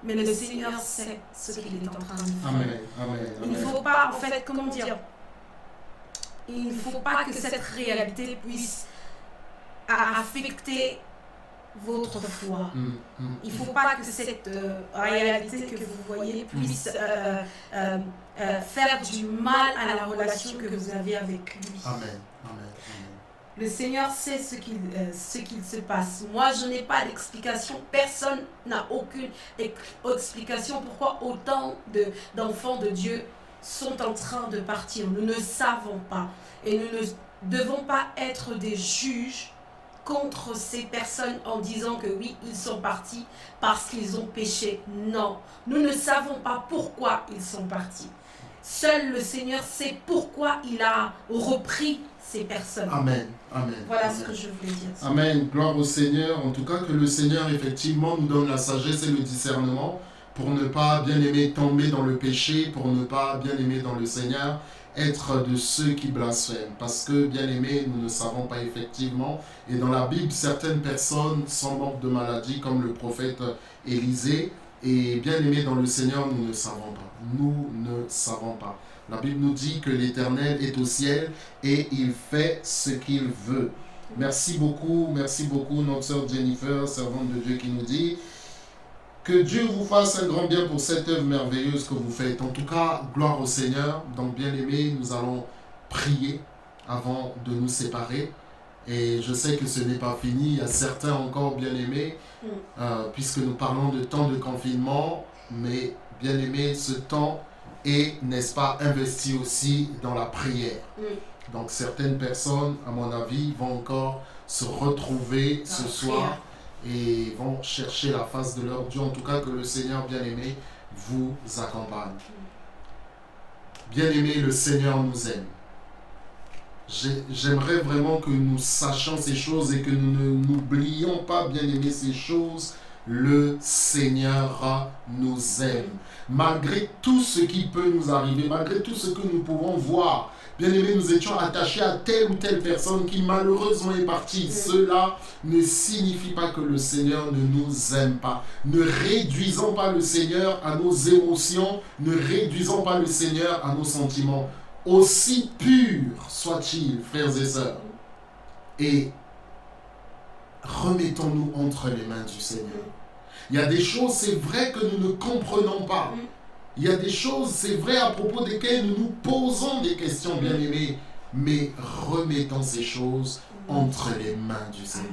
Mais le Seigneur sait ce qu'il est en train de faire. Amen, amen, amen. Il ne faut pas, en fait, comment dire, il ne faut pas que cette réalité puisse affecter votre foi. Il ne faut pas que cette réalité que vous voyez puisse faire du mal à la relation que vous avez avec lui. Amen, amen, amen. Le Seigneur sait ce qu'il se passe. Moi, je n'ai pas d'explication. Personne n'a aucune explication pourquoi autant d'enfants de Dieu sont en train de partir. Nous ne savons pas. Et nous ne devons pas être des juges contre ces personnes en disant que oui, ils sont partis parce qu'ils ont péché. Non, nous ne savons pas pourquoi ils sont partis. Seul le Seigneur sait pourquoi il a repris ces personnes. Amen. Amen. Voilà Amen. ce que je voulais dire. Amen. Gloire au Seigneur. En tout cas, que le Seigneur, effectivement, nous donne la sagesse et le discernement pour ne pas, bien aimé, tomber dans le péché, pour ne pas, bien aimé, dans le Seigneur, être de ceux qui blasphèment. Parce que, bien aimé, nous ne savons pas effectivement. Et dans la Bible, certaines personnes sont mortes de maladie, comme le prophète Élisée. Et bien aimé dans le Seigneur, nous ne savons pas. Nous ne savons pas. La Bible nous dit que l'Éternel est au ciel et il fait ce qu'il veut. Merci beaucoup, notre sœur Jennifer, servante de Dieu, qui nous dit que Dieu vous fasse un grand bien pour cette œuvre merveilleuse que vous faites. En tout cas, gloire au Seigneur. Donc, bien aimé, nous allons prier avant de nous séparer. Et je sais que ce n'est pas fini. Il y a certains encore bien aimés, puisque nous parlons de temps de confinement. Mais bien aimé, ce temps est, n'est-ce pas, investi aussi dans la prière. Donc certaines personnes, à mon avis, vont encore se retrouver ce soir et vont chercher la face de leur Dieu. En tout cas, que le Seigneur bien aimé vous accompagne. Bien aimé, le Seigneur nous aime. J'aimerais vraiment que nous sachions ces choses et que nous n'oublions pas, bien aimé, ces choses. Le Seigneur nous aime. Malgré tout ce qui peut nous arriver, malgré tout ce que nous pouvons voir, bien aimé, nous étions attachés à telle ou telle personne qui malheureusement est partie. Cela ne signifie pas que le Seigneur ne nous aime pas. Ne réduisons pas le Seigneur à nos émotions, ne réduisons pas le Seigneur à nos sentiments. Aussi purs soient-ils, frères et sœurs. Et remettons-nous entre les mains du Seigneur. Il y a des choses, c'est vrai, que nous ne comprenons pas. Il y a des choses, c'est vrai, à propos desquelles nous nous posons des questions, bien aimés. Mais remettons ces choses entre les mains du Seigneur.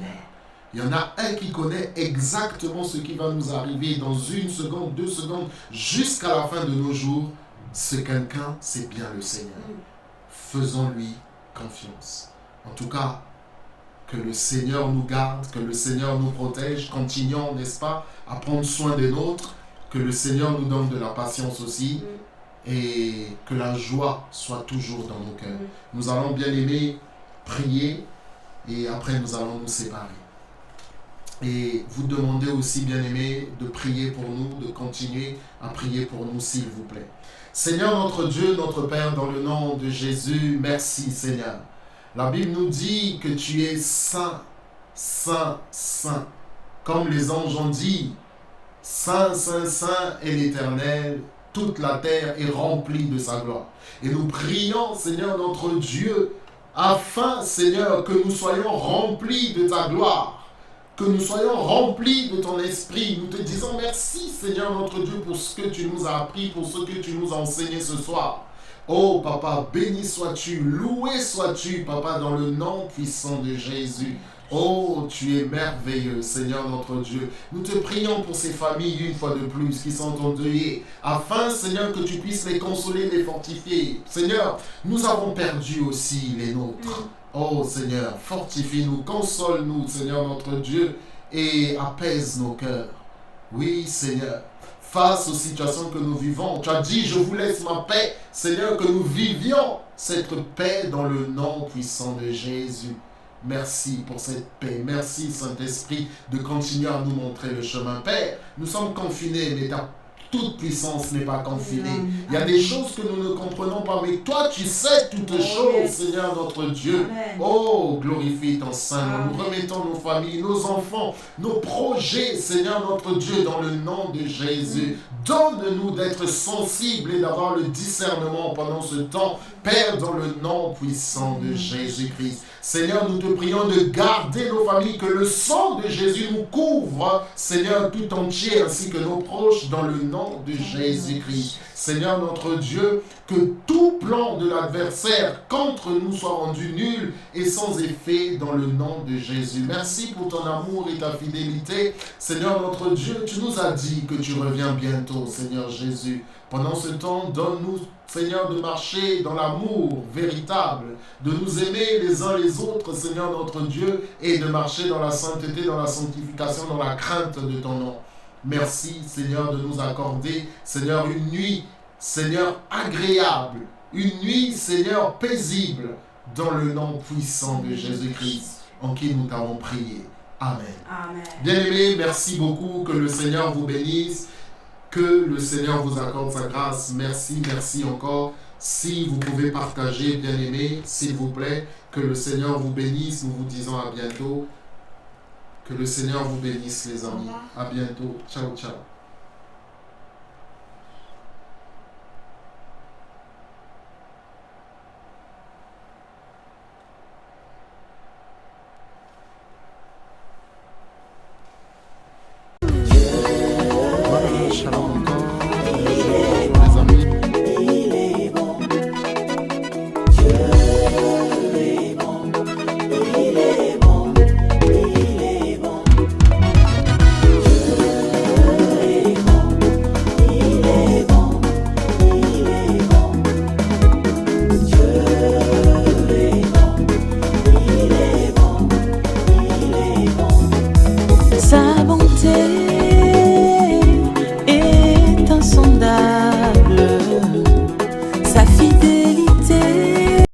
Il y en a un qui connaît exactement ce qui va nous arriver dans 1 seconde, 2 secondes, jusqu'à la fin de nos jours. Ce quelqu'un, c'est bien le Seigneur. Faisons-lui confiance. En tout cas, que le Seigneur nous garde, que le Seigneur nous protège. Continuons, n'est-ce pas, à prendre soin des nôtres. Que le Seigneur nous donne de la patience aussi. Et que la joie soit toujours dans nos cœurs. Nous allons, bien aimer, prier. Et après, nous allons nous séparer. Et vous demandez aussi, bien aimé, de prier pour nous, de continuer à prier pour nous, s'il vous plaît. Seigneur notre Dieu, notre Père, dans le nom de Jésus, merci Seigneur. La Bible nous dit que tu es saint, saint, saint. Comme les anges ont dit, saint, saint, saint est l'Éternel, toute la terre est remplie de sa gloire. Et nous prions, Seigneur notre Dieu, afin, Seigneur, que nous soyons remplis de ta gloire. Que nous soyons remplis de ton esprit. Nous te disons merci, Seigneur notre Dieu, pour ce que tu nous as appris, pour ce que tu nous as enseigné ce soir. Oh, Papa, béni sois-tu, loué sois-tu, Papa, dans le nom puissant de Jésus. Oh, tu es merveilleux, Seigneur notre Dieu. Nous te prions pour ces familles, une fois de plus, qui sont endeuillées, afin, Seigneur, que tu puisses les consoler, les fortifier. Seigneur, nous avons perdu aussi les nôtres. Oh Seigneur, fortifie-nous, console-nous, Seigneur notre Dieu, et apaise nos cœurs. Oui, Seigneur, face aux situations que nous vivons, tu as dit, je vous laisse ma paix, Seigneur, que nous vivions cette paix dans le nom puissant de Jésus. Merci pour cette paix. Merci, Saint-Esprit, de continuer à nous montrer le chemin. Père, nous sommes confinés, mais ta toute puissance n'est pas confinée. Il y a des choses que nous ne comprenons pas, mais toi, tu sais toutes choses, Seigneur notre Dieu. Amen. Oh, glorifie ton Saint. Nous remettons nos familles, nos enfants, nos projets, Seigneur notre Dieu, dans le nom de Jésus. Donne-nous d'être sensibles et d'avoir le discernement pendant ce temps, Père, dans le nom puissant de Jésus-Christ. Seigneur, nous te prions de garder nos familles, que le sang de Jésus nous couvre, Seigneur, tout entier, ainsi que nos proches, dans le nom nom de Jésus-Christ. Seigneur notre Dieu, que tout plan de l'adversaire contre nous soit rendu nul et sans effet dans le nom de Jésus. Merci pour ton amour et ta fidélité. Seigneur notre Dieu, tu nous as dit que tu reviens bientôt, Seigneur Jésus. Pendant ce temps, donne-nous, Seigneur, de marcher dans l'amour véritable, de nous aimer les uns les autres, Seigneur notre Dieu, et de marcher dans la sainteté, dans la sanctification, dans la crainte de ton nom. Merci, Seigneur, de nous accorder, Seigneur, une nuit, Seigneur, agréable, une nuit, Seigneur, paisible, dans le nom puissant de Jésus-Christ, en qui nous t'avons prié. Amen. Amen. Bien-aimés, merci beaucoup, que le Seigneur vous bénisse. Que le Seigneur vous accorde sa grâce. Merci, merci encore. Si vous pouvez partager, bien aimé, s'il vous plaît, que le Seigneur vous bénisse. Nous vous disons à bientôt. Que le Seigneur vous bénisse, les amis. À bientôt. Ciao, ciao. Voilà, shalom encore. Bonjour les amis. Il est bon. Dieu est bon. Il est bon. Il est bon. Dieu est bon. Il est bon. Il est bon. Dieu est bon. Il est bon. Il est bon. Sa bonté est insondable.